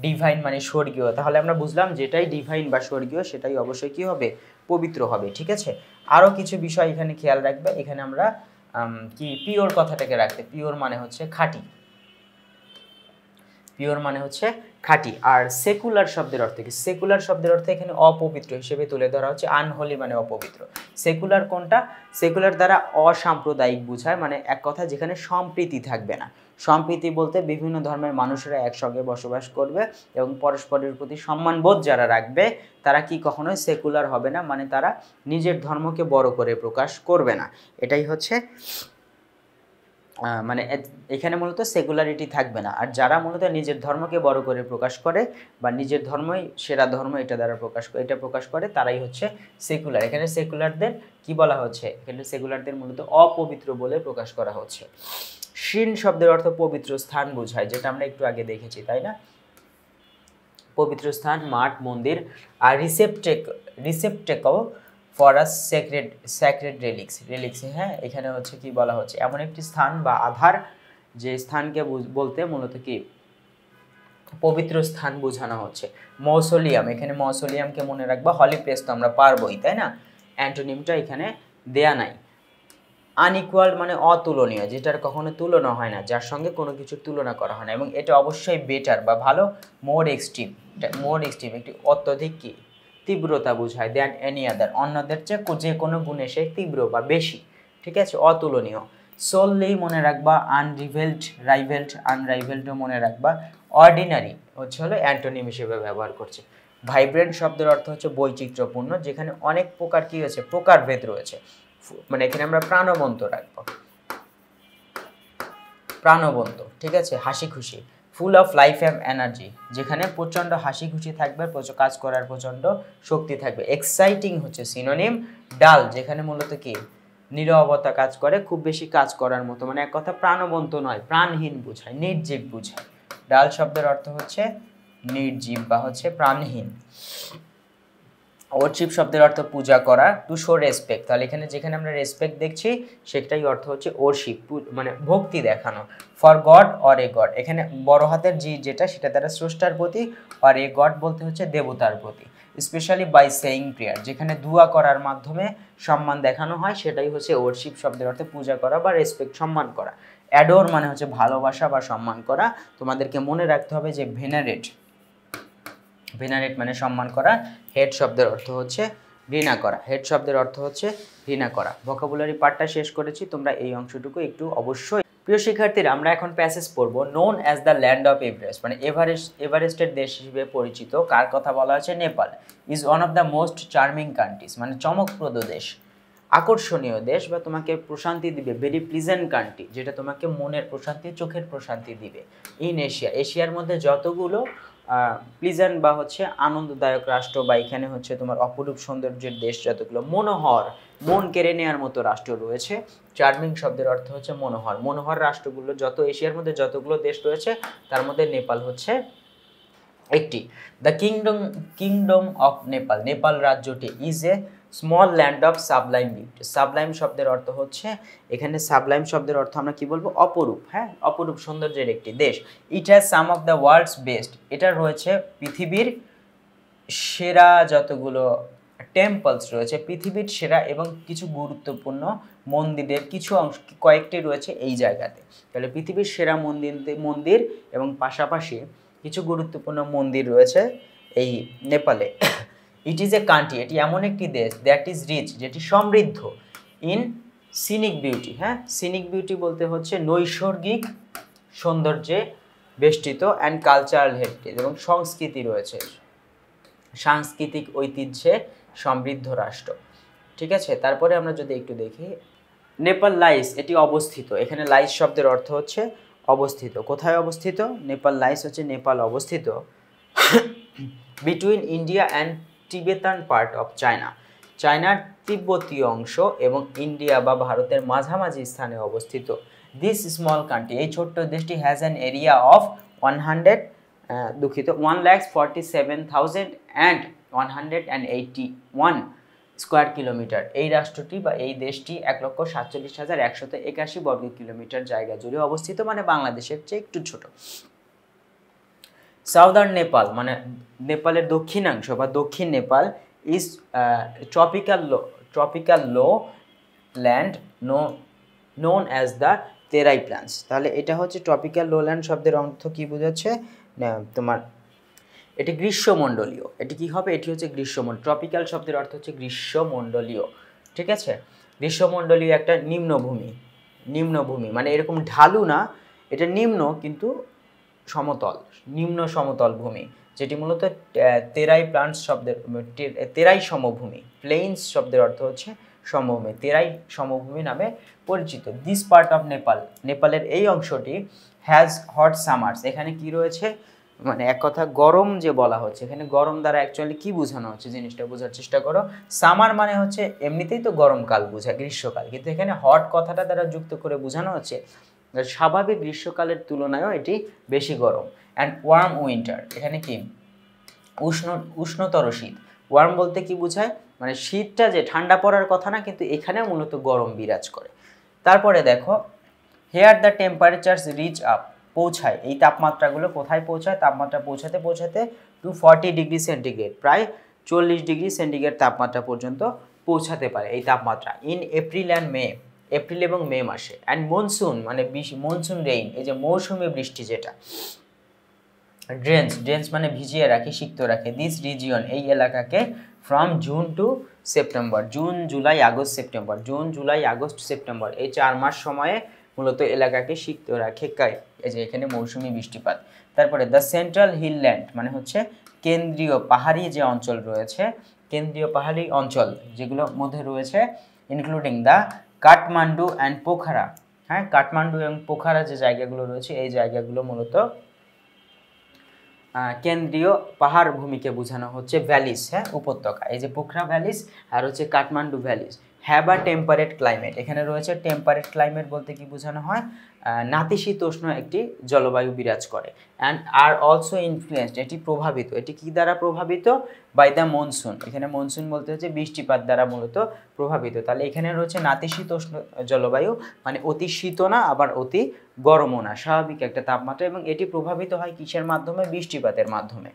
ডিভাইন মানে স্বর্গীয়। তাহলে আমরা বুঝলাম যেটাই ডিভাইন বা স্বর্গীয় সেটাই অবশ্যই কি হবে? পবিত্র হবে, ঠিক আছে? আরও কিছু বিষয় এখানে খেয়াল রাখবে। এখানে আমরা কি পিওর কথাটাকে রাখতে, পিওর মানে হচ্ছে খাঁটি, পিওর মানে হচ্ছে খাঁটি। আর সেকুলার শব্দের অর্থ কি? সেকুলার শব্দের অর্থ এখানে অপবিত্র হিসেবে তুলে ধরা হচ্ছে। আনহোলি মানে অপবিত্র। সেকুলার কোনটা? সেকুলার দ্বারা অসাম্প্রদায়িক বোঝায়, মানে এক কথা যেখানে সম্প্রীতি থাকবে না। সম্প্রীতি বলতে বিভিন্ন ধর্মের মানুষেরা একসঙ্গে বসবাস করবে এবং পরস্পরের প্রতি সম্মানবোধ যারা রাখবে তারা কি কখনোই সেকুলার হবে না, মানে তারা নিজের ধর্মকে বড় করে প্রকাশ করবে না। এটাই হচ্ছে মানে এখানে মূলত সেকুলারিটি থাকবে না। আর যারা মূলত নিজের ধর্মকে বড় করে প্রকাশ করে বা নিজের ধর্মই সেরা ধর্ম এটা দ্বারা প্রকাশ করে তারাই হচ্ছে সেকুলার। এখানে সেকুলারদের কি বলা হচ্ছে? এখানে সেকুলারদের মূলত অপবিত্র বলে প্রকাশ করা হচ্ছে। শিন শব্দের অর্থ পবিত্র স্থান বোঝায়, যেটা আমরা একটু আগে দেখেছি, তাই না? পবিত্র স্থান, মাঠ, মন্দির। আর রিসেপ্টেকল ফর আ স্যাক্রেড রেলিক্স, হ্যাঁ, এখানে হচ্ছে কি বলা হচ্ছে, এমন একটি স্থান বা আধার যে স্থানকে বলতে মূলত কি পবিত্র স্থান বোঝানো হচ্ছে। মৌসোলিয়াম, এখানে মৌসোলিয়ামকে মনে রাখবা, হলি প্লেস তো আমরা পারবোই, তাই না? অ্যান্টোনিমটা এখানে দেয়া নাই। আনইকুয়াল মানে অতুলনীয়, যেটার কখনো তুলনা হয় না, যার সঙ্গে কোনো কিছুর তুলনা করা হয় না, এবং এটা অবশ্যই বেটার বা ভালো। মোর এক্সট্রিম একটি অত্যধিক কি তীব্রতা বোঝায়, দেন এনি আদার, অন্যদের চেয়ে যে কোনো গুণে সে তীব্র বা বেশি, ঠিক আছে, অতুলনীয়। সোললি মনে রাখবা, আনরাইভেলডও মনে রাখবা। অর্ডিনারি হচ্ছে হলো অ্যান্টোনিম হিসেবে ব্যবহার করছে। ভাইব্রেন্ট শব্দের অর্থ হচ্ছে বৈচিত্র্যপূর্ণ, যেখানে অনেক প্রকার কি রয়েছে, প্রকারভেদ রয়েছে, মানে এখানে আমরা প্রাণবন্ত রাখবো, প্রাণবন্ত, ঠিক আছে, হাসি খুশি। Full of life and energy, যেখানে প্রচণ্ড হাসি খুশি থাকবে, কাজ করার প্রচণ্ড শক্তি থাকবে। এক্সাইটিং হচ্ছে সিনোনিম। ডাল, যেখানে মূলত কি নীরবতা কাজ করে, খুব বেশি কাজ করার মতো, মানে এক কথা প্রাণবন্ত নয়, প্রাণহীন বোঝায়, নির্জীব বোঝায়। ডাল শব্দের অর্থ হচ্ছে নির্জীব বা হচ্ছে প্রাণহীন। ওয়ার্শিপ শব্দের অর্থ পূজা করা, টু শো রেসপেক্ট, তাহলে এখানে যেখানে আমরা রেসপেক্ট দেখছি সেটাই অর্থ হচ্ছে ওয়ার্শিপ, মানে ভক্তি দেখানো। For god or a god, এখানে বড় হাতের জি যেটা সেটা দ্বারা স্রষ্টার প্রতি, আর এ গড বলতে হচ্ছে দেবতার প্রতি। স্পেশালি বাই সেইং প্রেয়ার, যেখানে দুয়া করার মাধ্যমে সম্মান দেখানো হয়, সেটাই হচ্ছে ওয়ার্শিপ শব্দের অর্থে পূজা করা বা রেসপেক্ট, সম্মান করা। অ্যাডোর মানে হচ্ছে ভালোবাসা বা সম্মান করা। তোমাদেরকে মনে রাখতে হবে যে ভেনারেট মানে সম্মান করা। হেড শব্দের অর্থ হচ্ছে ঘৃণা করা, ঘৃণা করা। ভোকাবুলারি পার্টটা শেষ করেছি, তোমরা এই অংশটুকু একটু অবশ্যই। প্রিয় শিক্ষার্থীরা, আমরা এখন প্যাসেজ পড়ব। Known as the land of Everest, মানে এভারেস্টের দেশ হিসেবে পরিচিত কার কথা বলা হচ্ছে, Nepal. Is one of the most charming countries, মানে চমকপ্রদ দেশ, আকর্ষণীয় দেশ, বা তোমাকে প্রশান্তি দিবে, ভেরি প্লিজেন্ট কান্ট্রি, যেটা তোমাকে মনের প্রশান্তি, চোখের প্রশান্তি দিবে। ইন এশিয়ার মধ্যে যতগুলো প্লিজেন্ট বা হচ্ছে আনন্দদায়ক রাষ্ট্র, বা এখানে হচ্ছে তোমার অপরূপ সৌন্দর্যের দেশ যতগুলো, মনোহর, মন কেড়ে নেওয়ার মতো রাষ্ট্র রয়েছে। চার্মিং শব্দের অর্থ হচ্ছে মনোহর রাষ্ট্রগুলো, যত এশিয়ার মধ্যে যতগুলো দেশ রয়েছে তার মধ্যে নেপাল হচ্ছে একটি। দ্য কিংডম অফ নেপাল রাজ্যটি is a small land of Sublime beauty. Sublime শব্দের অর্থ হচ্ছে, এখানে সাবলাইম শব্দের অর্থ আমরা কি বলবো, অপরূপ, হ্যাঁ, অপরূপ সৌন্দর্যের একটি দেশ। It has some of the world's best, এটা রয়েছে পৃথিবীর সেরা যতগুলো টেম্পলস রয়েছে, পৃথিবীর সেরা এবং কিছু গুরুত্বপূর্ণ মন্দিরের কিছু অংশ, কয়েকটি রয়েছে এই জায়গাতে। তাহলে পৃথিবীর সেরা মন্দির এবং পাশাপাশি কিছু গুরুত্বপূর্ণ মন্দির রয়েছে এই নেপালে। ইট ইজ এ কান্ট্রি, এটি এমন একটি দেশ, দ্যাট ইজ রিচ, যেটি সমৃদ্ধ, ইন সিনিক বিউটি, হ্যাঁ, সিনিক বিউটি বলতে হচ্ছে নৈসর্গিক সৌন্দর্যে বেষ্টিত, অ্যান্ড কালচারাল হেরিটেজ, এবং সংস্কৃতি রয়েছে, সাংস্কৃতিক ঐতিহ্যে সমৃদ্ধ রাষ্ট্র, ঠিক আছে। তারপরে আমরা যদি একটু দেখি, নেপাল লাইস, এটি অবস্থিত, এখানে লাইস শব্দের অর্থ হচ্ছে অবস্থিত। কোথায় অবস্থিত? নেপাল লাইস হচ্ছে নেপাল অবস্থিত between India and Tibetan part of চায়নার তিব্বতীয় অংশ এবং ইন্ডিয়া বা ভারতের মাঝামাঝি স্থানে অবস্থিত। দিস স্মল কান্ট্রি, এই ছোট্ট দেশটি has an area of 1,47,181 square kilometre. এই রাষ্ট্রটি বা এই দেশটি 1,47,181 বর্গ কিলোমিটার জায়গা জুড়ে অবস্থিত, মানে বাংলাদেশের চেয়ে একটু ছোট। সাউদার্ন নেপাল, মানে নেপালের দক্ষিণাংশ বা দক্ষিণ Nepal, is tropical lowland known as the Terai plains. তাহলে এটা হচ্ছে ট্রপিক্যাল লো ল্যান্ড শব্দের অর্থ কি বোঝাচ্ছে, তোমার এটি গ্রীষ্মমণ্ডলীয়, এটি কি হবে, এটি হচ্ছে গ্রীষ্মমণ্ডল। ট্রপিক্যাল শব্দের অর্থ হচ্ছে গ্রীষ্মমণ্ডলীয়, ঠিক আছে। গ্রীষ্মমণ্ডলীয় একটা নিম্নভূমি, মানে এরকম ঢালু না, এটা নিম্ন কিন্তু সমতল, নিম্ন সমতল ভূমি, যেটি মূলত তেরাই সমভূমি। প্লেইনস শব্দের অর্থ হচ্ছে সমভূমি, তেরাই সমভূমি নামে পরিচিত। দিস পার্ট অফ নেপালের এই অংশটি হ্যাজ হট সামার্স, এখানে কি রয়েছে, মানে এক কথা গরম যে বলা হচ্ছে, এখানে গরম দ্বারা অ্যাকচুয়ালি কি বোঝানো হচ্ছে, জিনিসটা বোঝার চেষ্টা করো। সামার মানে হচ্ছে এমনিতেই তো গরমকাল বোঝায়, গ্রীষ্মকাল, কিন্তু এখানে হট কথাটা দ্বারা যুক্ত করে বোঝানো হচ্ছে স্বাভাবিক গ্রীষ্মকালের তুলনায়ও এটি বেশি গরম। অ্যান্ড ওয়ার্ম উইন্টার, এখানে কি উষ্ণতর শীত। ওয়ার্ম বলতে কি বোঝায়, মানে শীতটা যে ঠান্ডা পড়ার কথা না, কিন্তু এখানেও মূলত গরম বিরাজ করে। তারপরে দেখো here the temperatures reach up, পৌঁছায়, এই তাপমাত্রাগুলো কোথায় পৌঁছায়, তাপমাত্রা পৌঁছাতে পৌঁছাতে টু 40 ডিগ্রি সেন্টিগ্রেড, প্রায় 40 ডিগ্রি সেন্টিগ্রেড তাপমাত্রা পর্যন্ত পৌঁছাতে পারে এই তাপমাত্রা in April and May, April এবং মে মাসে। অ্যান্ড মনসুন মানে মনসুন রেইন, এই যে মৌসুমী বৃষ্টি যেটা, ড্রেন্স, ড্রেন্স মানে ভিজিয়ে রাখে, সিক্ত রাখে, দিস রিজিয়ন এই এলাকাকে from June to September, June July August September, June July August September এই 4 মাস সময়ে মূলত এলাকাকে সিক্ত রাখে এই যে এখানে মৌসুমী বৃষ্টিপাত। তারপরে দ্য সেন্ট্রাল হিলল্যান্ড মানে হচ্ছে কেন্দ্রীয় পাহাড়ি যে অঞ্চল রয়েছে, কেন্দ্রীয় পাহাড়ি অঞ্চল যেগুলোর মধ্যে রয়েছে including the Kathmandu and Pokhara, হ্যাঁ কাঠমান্ডু এবং পোখারা যে জায়গাগুলো রয়েছে এই জায়গাগুলো মূলত কেন্দ্রীয় পাহাড় ভূমিকে বোঝানো হচ্ছে, ভ্যালিস, হ্যাঁ উপত্যকা, এই যে পোখরা ভ্যালিস আর হচ্ছে Kathmandu valleys. Have a temperate climate, এখানে রয়েছে টেম্পারেট ক্লাইমেট বলতে কি বোঝানো হয়, নাতিশীতোষ্ণ একটি জলবায়ু বিরাজ করে। অ্যান্ড আর অলসো ইনফ্লুয়েন্সড, এটি প্রভাবিত, এটি কি দ্বারা প্রভাবিত, বাই দ্য মনসুন, এখানে মনসুন বলতে হচ্ছে বৃষ্টিপাত দ্বারা মূলত প্রভাবিত। তাহলে এখানে রয়েছে নাতিশীতোষ্ণ জলবায়ু, মানে অতি শীতও না আবার অতি গরমও না, স্বাভাবিক একটা তাপমাত্রা, এবং এটি প্রভাবিত হয় কিসের মাধ্যমে, বৃষ্টিপাতের মাধ্যমে।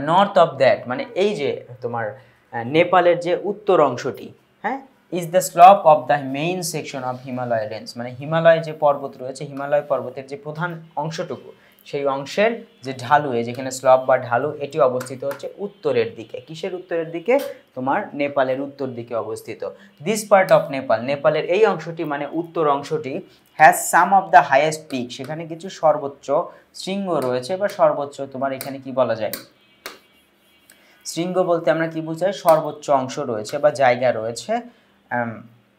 নর্থ অফ দ্যাট মানে এই যে তোমার নেপালের যে উত্তর অংশটি, হ্যাঁ is the slope of the main section of Himalaya range, মানে হিমালয় যে পর্বত রয়েছে, হিমালয় পর্বতের যে প্রধান অংশটুকু, সেই অংশের যে ঢালু, যেখানে স্লপ বা ঢালু, এটি অবস্থিত হচ্ছে উত্তরের দিকে। কিসের উত্তরের দিকে, তোমার নেপালের উত্তর দিকে অবস্থিত। দিস পার্ট অফ নেপাল, নেপালের এই অংশটি মানে উত্তর অংশটি, has some of the highest peak, সেখানে কিছু সর্বোচ্চ শৃঙ্গ রয়েছে, বা সর্বোচ্চ তোমার এখানে কি বলা যায়, শৃঙ্গ বলতে আমরা কি বোঝাই, সর্বোচ্চ অংশ রয়েছে বা জায়গা রয়েছে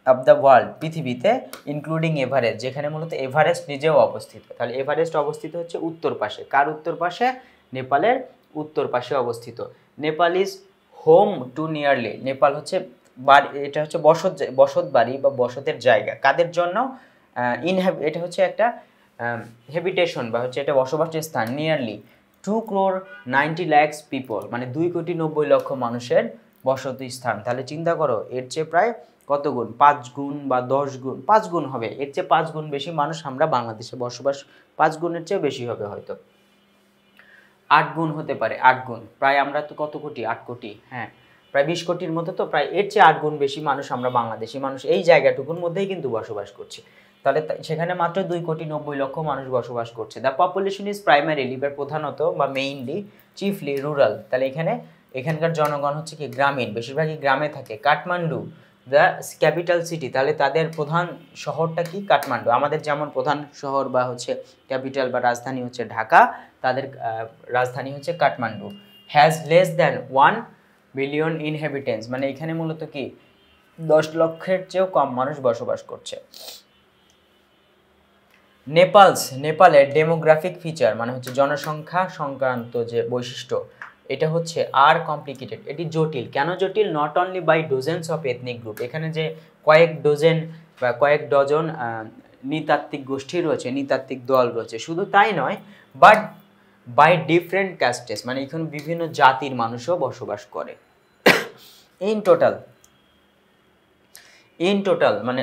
অফ দ্য ওয়ার্ল্ড, পৃথিবীতে, ইনক্লুডিং এভারেস্ট, যেখানে মূলত এভারেস্ট নিজেও অবস্থিত। তাহলে এভারেস্ট অবস্থিত হচ্ছে উত্তর পাশে, কার উত্তর পাশে, নেপালের উত্তর পাশে অবস্থিত। Nepal is home to nearly, Nepal হচ্ছে বাড়ি, এটা হচ্ছে বসত বাড়ি বা বসতের জায়গা, কাদের জন্য, এটা হচ্ছে একটা হ্যাবিটেশন বা হচ্ছে এটা বসবাসের স্থান, নিয়ারলি 2,90,00,000 পিপল, মানে 2,90,00,000 মানুষের বসতি স্থান। তাহলে চিন্তা করো এর চেয়ে প্রায় কত গুণ, 5 গুণ বা 10 গুণ, 5 গুণ হবে, এর চেয়ে 5 গুণ বেশি মানুষ আমরা বাংলাদেশে বসবাস, 5 গুণের চেয়ে বেশি হবে, হয়তো 8 গুণ হতে পারে, 8 গুণ, প্রায় আমরা তো কত কোটি, 8 কোটি, হ্যাঁ প্রায় 20 কোটির মতো, তো প্রায় এর চেয়ে 8 গুণ বেশি মানুষ আমরা বাংলাদেশি মানুষ এই জায়গাটুকুর মধ্যেই কিন্তু বসবাস করছি। তাহলে সেখানে মাত্র 2,90,00,000 মানুষ বসবাস করছে। দ্য পপুলেশন ইজ প্রাইমারিলি বা প্রধানত বা মেইনলি, চিফলি রুরাল, তাহলে এখানকার জনগণ হচ্ছে কি গ্রামীণ, বেশিরভাগই গ্রামে থাকে। কাঠমান্ডু দ্য ক্যাপিটাল সিটি, তাহলে তাদের প্রধান শহরটা কি, কাঠমান্ডু, আমাদের যেমন প্রধান শহর বা হচ্ছে ক্যাপিটাল বা রাজধানী হচ্ছে ঢাকা, তাদের রাজধানী হচ্ছে Kathmandu. Has less than 1 billion inhabitants, মানে এখানে মূলত কি 10 লক্ষের চেয়েও কম মানুষ বসবাস করছে। নেপালের ডেমোগ্রাফিক ফিচার মানে হচ্ছে জনসংখ্যা সংক্রান্ত যে বৈশিষ্ট্য, এটা হচ্ছে আর কমপ্লিকেটেড, এটি জটিল। কেন জটিল, not only by dozens of ethnic group, এখানে যে কয়েক ডজন বা কয়েক ডজন নৃতাত্ত্বিক গোষ্ঠী রয়েছে, নৃতাত্ত্বিক দল রয়েছে, শুধু তাই নয়, বাট বাই ডিফারেন্ট কাস্টেস, মানে এখানে বিভিন্ন জাতির মানুষও বসবাস করে। ইন টোটাল মানে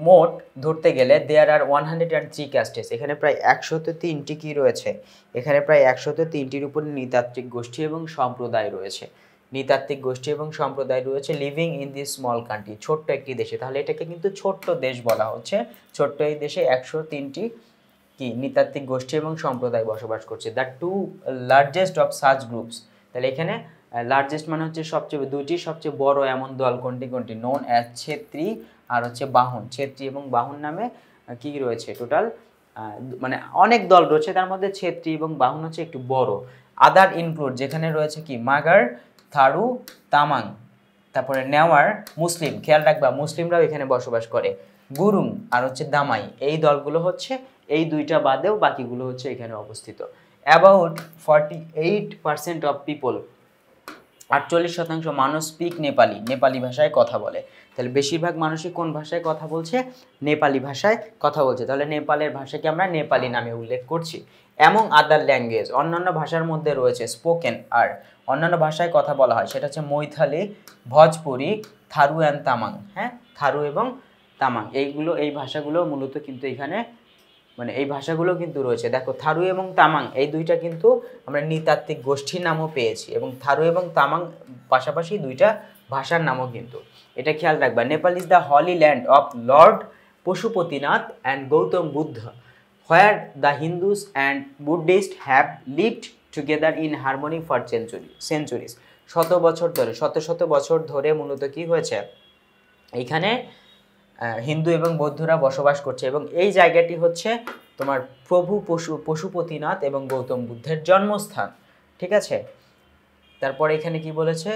মোট ধরতে গেলে দেয়ার আর 103 কাস্টেস, এখানে প্রায় 103টি কি রয়েছে, এখানে প্রায় 103টির উপর নৃতাত্ত্বিক গোষ্ঠী এবং সম্প্রদায় রয়েছে, নৃতাত্ত্বিক গোষ্ঠী এবং সম্প্রদায় রয়েছে, living in this small country, ছোট্ট একটি দেশে। তাহলে এটাকে কিন্তু ছোট্ট দেশ বলা হচ্ছে, ছোট্ট এই দেশে 103টি কি নৃতাত্ত্বিক গোষ্ঠী এবং সম্প্রদায় বসবাস করছে। The 2 largest of such groups, তাহলে এখানে লার্জেস্ট মানে হচ্ছে সবচেয়ে, দুইটি সবচেয়ে বড় এমন দল কোনটি, নোন অ্যাজ ছেত্রী আর হচ্ছে বাহুন, ছেত্রী এবং বাহুন নামে কি রয়েছে টোটাল, মানে অনেক দল রয়েছে, তার মধ্যে ছেত্রী এবং বাহুন হচ্ছে একটু বড়। আদার ইনক্লুড, যেখানে রয়েছে কি মাগার, থারু, তামাং, তারপরে নেওয়ার, মুসলিম, খেয়াল রাখবা মুসলিমরাও এখানে বসবাস করে, গুরুং আর হচ্ছে দামাই, এই দলগুলো হচ্ছে, এই দুইটা বাদেও বাকিগুলো হচ্ছে এখানে অবস্থিত। অ্যাবাউট 48% অফ পিপল, 48% মানুষ স্পিক নেপালি, নেপালি ভাষায় কথা বলে। তাহলে বেশিরভাগ মানুষই কোন ভাষায় কথা বলছে, নেপালি ভাষায় কথা বলছে। তাহলে নেপালের ভাষাকে আমরা নেপালি নামে উল্লেখ করছি। অ্যামং আদার ল্যাঙ্গুয়েজ, অন্যান্য ভাষার মধ্যে রয়েছে স্পোকেন, আর অন্যান্য ভাষায় কথা বলা হয় সেটা হচ্ছে মৈথালি, ভোজপুরি, থারু অ্যান্ড তামাং। হ্যাঁ, থারু এবং তামাং এই ভাষাগুলো মূলত কিন্তু এখানে মানে এই ভাষাগুলো কিন্তু রয়েছে। দেখো থারু এবং তামাং এই দুইটা কিন্তু আমরা নৃতাত্ত্বিক গোষ্ঠীর নামও পেয়েছি, এবং থারু এবং তামাং পাশাপাশি দুইটা ভাষার নামও কিন্তু, এটা খেয়াল রাখবা। Nepal is the Holi land of Lord Pashupatinath and Gautam Buddha, where the Hindus and Buddhist have lived together in harmony for centuries. শত বছর ধরে মূলত কি হয়েছে, এইখানে হিন্দু এবং বৌদ্ধরা বসবাস করছে, এবং এই জায়গাটি হচ্ছে তোমার প্রভু পশুপতিনাথ এবং গৌতম বুদ্ধের জন্মস্থান। ঠিক আছে, তারপর এখানে কি বলেছে,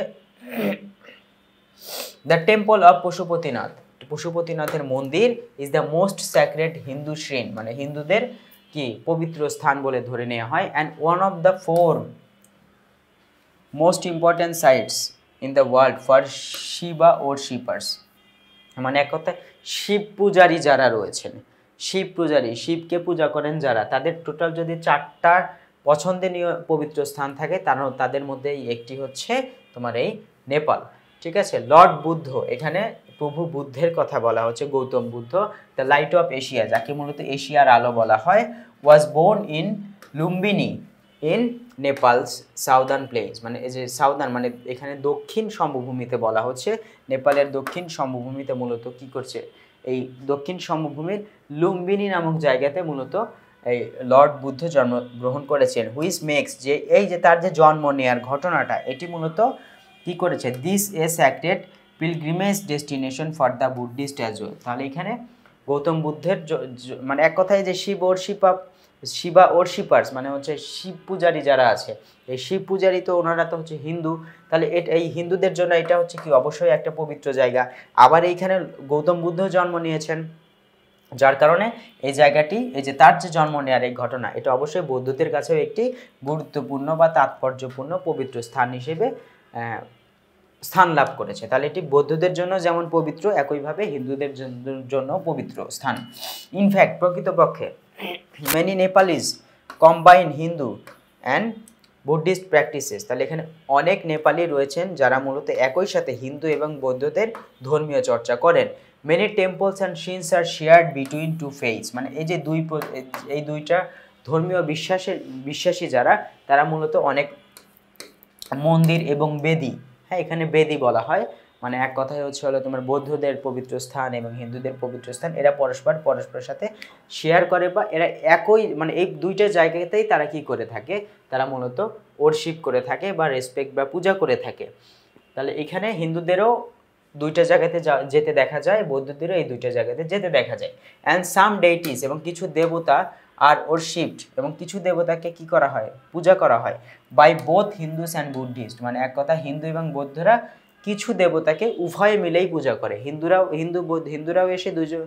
দ্য টেম্পল অফ পশুপতিনাথ, পশুপতিনাথের মন্দির is the most sacred Hindu shrine, মানে হিন্দুদের কি পবিত্র স্থান বলে ধরে নেওয়া হয়, and one of the 4 most important sites in the world for Shiva worshippers. মানে এক কথায় শিব পূজারী যারা রয়েছেন, শিব পূজারী, শিবকে পূজা করেন যারা, তাদের টোটাল যদি 4টা পছন্দনীয় পবিত্র স্থান থাকে তাদের মধ্যে একটি হচ্ছে তোমার এই নেপাল। ঠিক আছে, লর্ড বুদ্ধ, এখানে প্রভু বুদ্ধের কথা বলা হচ্ছে, Gautama Buddha, the light of Asia, যাকে মূলত এশিয়ার আলো বলা হয়, was born in Lumbini in Nepal's southern plains, মানে এই যে সাউদার্ন মানে এখানে দক্ষিণ সমভূমিতে বলা হচ্ছে, নেপালের দক্ষিণ সমভূমিতে মূলত কি করছে, এই দক্ষিণ সমভূমির লুম্বিনী নামক জায়গাতে মূলত এই লর্ড বুদ্ধ জন্মগ্রহণ করেছেন। হুইচ মেক্স, যে এই যে তার যে জন্ম নেওয়ার ঘটনাটা, এটি মূলত কি করেছে, this A sacred pilgrimage destination for the Buddhist as well. তাহলে এখানে গৌতম বুদ্ধের মানে এক কথায় যে শিবা ওরশিপার্স মানে হচ্ছে শিব পূজারী যারা আছে, এই শিব পূজারী তো ওনারা তো হচ্ছে হিন্দু, তাহলে এই হিন্দুদের জন্য এটা হচ্ছে কি অবশ্যই একটা পবিত্র জায়গা। আবার এইখানে গৌতম বুদ্ধ জন্ম নিয়েছেন, যার কারণে এই জায়গাটি, এই যে তার যে জন্ম নেওয়ার এই ঘটনা, এটা অবশ্যই বৌদ্ধদের কাছেও একটি গুরুত্বপূর্ণ বা তাৎপর্যপূর্ণ পবিত্র স্থান হিসেবে স্থান লাভ করেছে। তাহলে এটি বৌদ্ধদের জন্য যেমন পবিত্র, একইভাবে হিন্দুদের জন্য পবিত্র স্থান। ইনফ্যাক্ট, প্রকৃতপক্ষে many Nepalese combine Hindu and Buddhist practices, তাহলে এখানে অনেক নেপালি রয়েছেন যারা মূলত একই সাথে হিন্দু এবং বৌদ্ধদের ধর্মীয় চর্চা করেন। Many temples and shrines are shared between two faiths, মানে এই যে দুইটা ধর্মীয় বিশ্বাসী যারা, তারা মূলত অনেক মন্দির এবং বেদি, হ্যাঁ এখানে বেদি বলা হয়, মানে এক কথায় হলো তোমার বৌদ্ধদের পবিত্র স্থান এবং হিন্দুদের পবিত্র স্থান, এরা পরস্পরের সাথে শেয়ার করে, বা এরা একই মানে এই দুইটা জায়গাতেই তারা কি করে থাকে, তারা মূলত ওরশিপ করে থাকে বা রেসপেক্ট বা পূজা করে থাকে। তাহলে এখানে হিন্দুদেরও দুইটা জায়গাতে যেতে দেখা যায়, বৌদ্ধদেরও এই দুইটা জায়গাতে যেতে দেখা যায়। অ্যান্ড সাম ডেইটিস, এবং কিছু দেবতা আর ওরশিপড, এবং কিছু দেবতাকে কি করা হয়, পূজা করা হয়, by both Hindus and Buddhist, মানে এক কথা হিন্দু এবং বৌদ্ধরা কিছু দেবতাকে উভয়ে মিলেই পূজা করে। হিন্দুরাও এসে দুইজন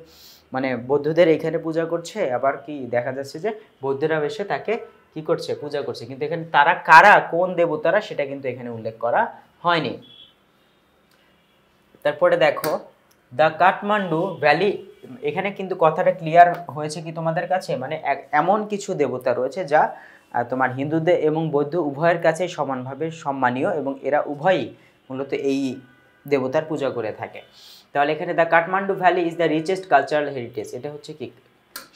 মানে বৌদ্ধদের এখানে পূজা করছে, আবার কি দেখা যাচ্ছে যে বৌদ্ধরাও এসে তাকে কি করছে, পূজা করছে, কিন্তু এখানে তারা কারা, কোন দেবতারা, সেটা কিন্তু এখানে উল্লেখ করা হয়নি। তারপরে দেখো দ্য কাঠমান্ডু ভ্যালি, এখানে কিন্তু কথাটা ক্লিয়ার হয়েছে কি তোমাদের কাছে, মানে এমন কিছু দেবতা রয়েছে যা তোমার হিন্দুদের এবং বৌদ্ধ উভয়ের কাছে সমানভাবে সম্মানীয়, এবং এরা উভয়ই মূলত এই দেবতার পূজা করে থাকে। তাহলে এখানে the Kathmandu valley is the richest cultural heritage, এটা হচ্ছে কি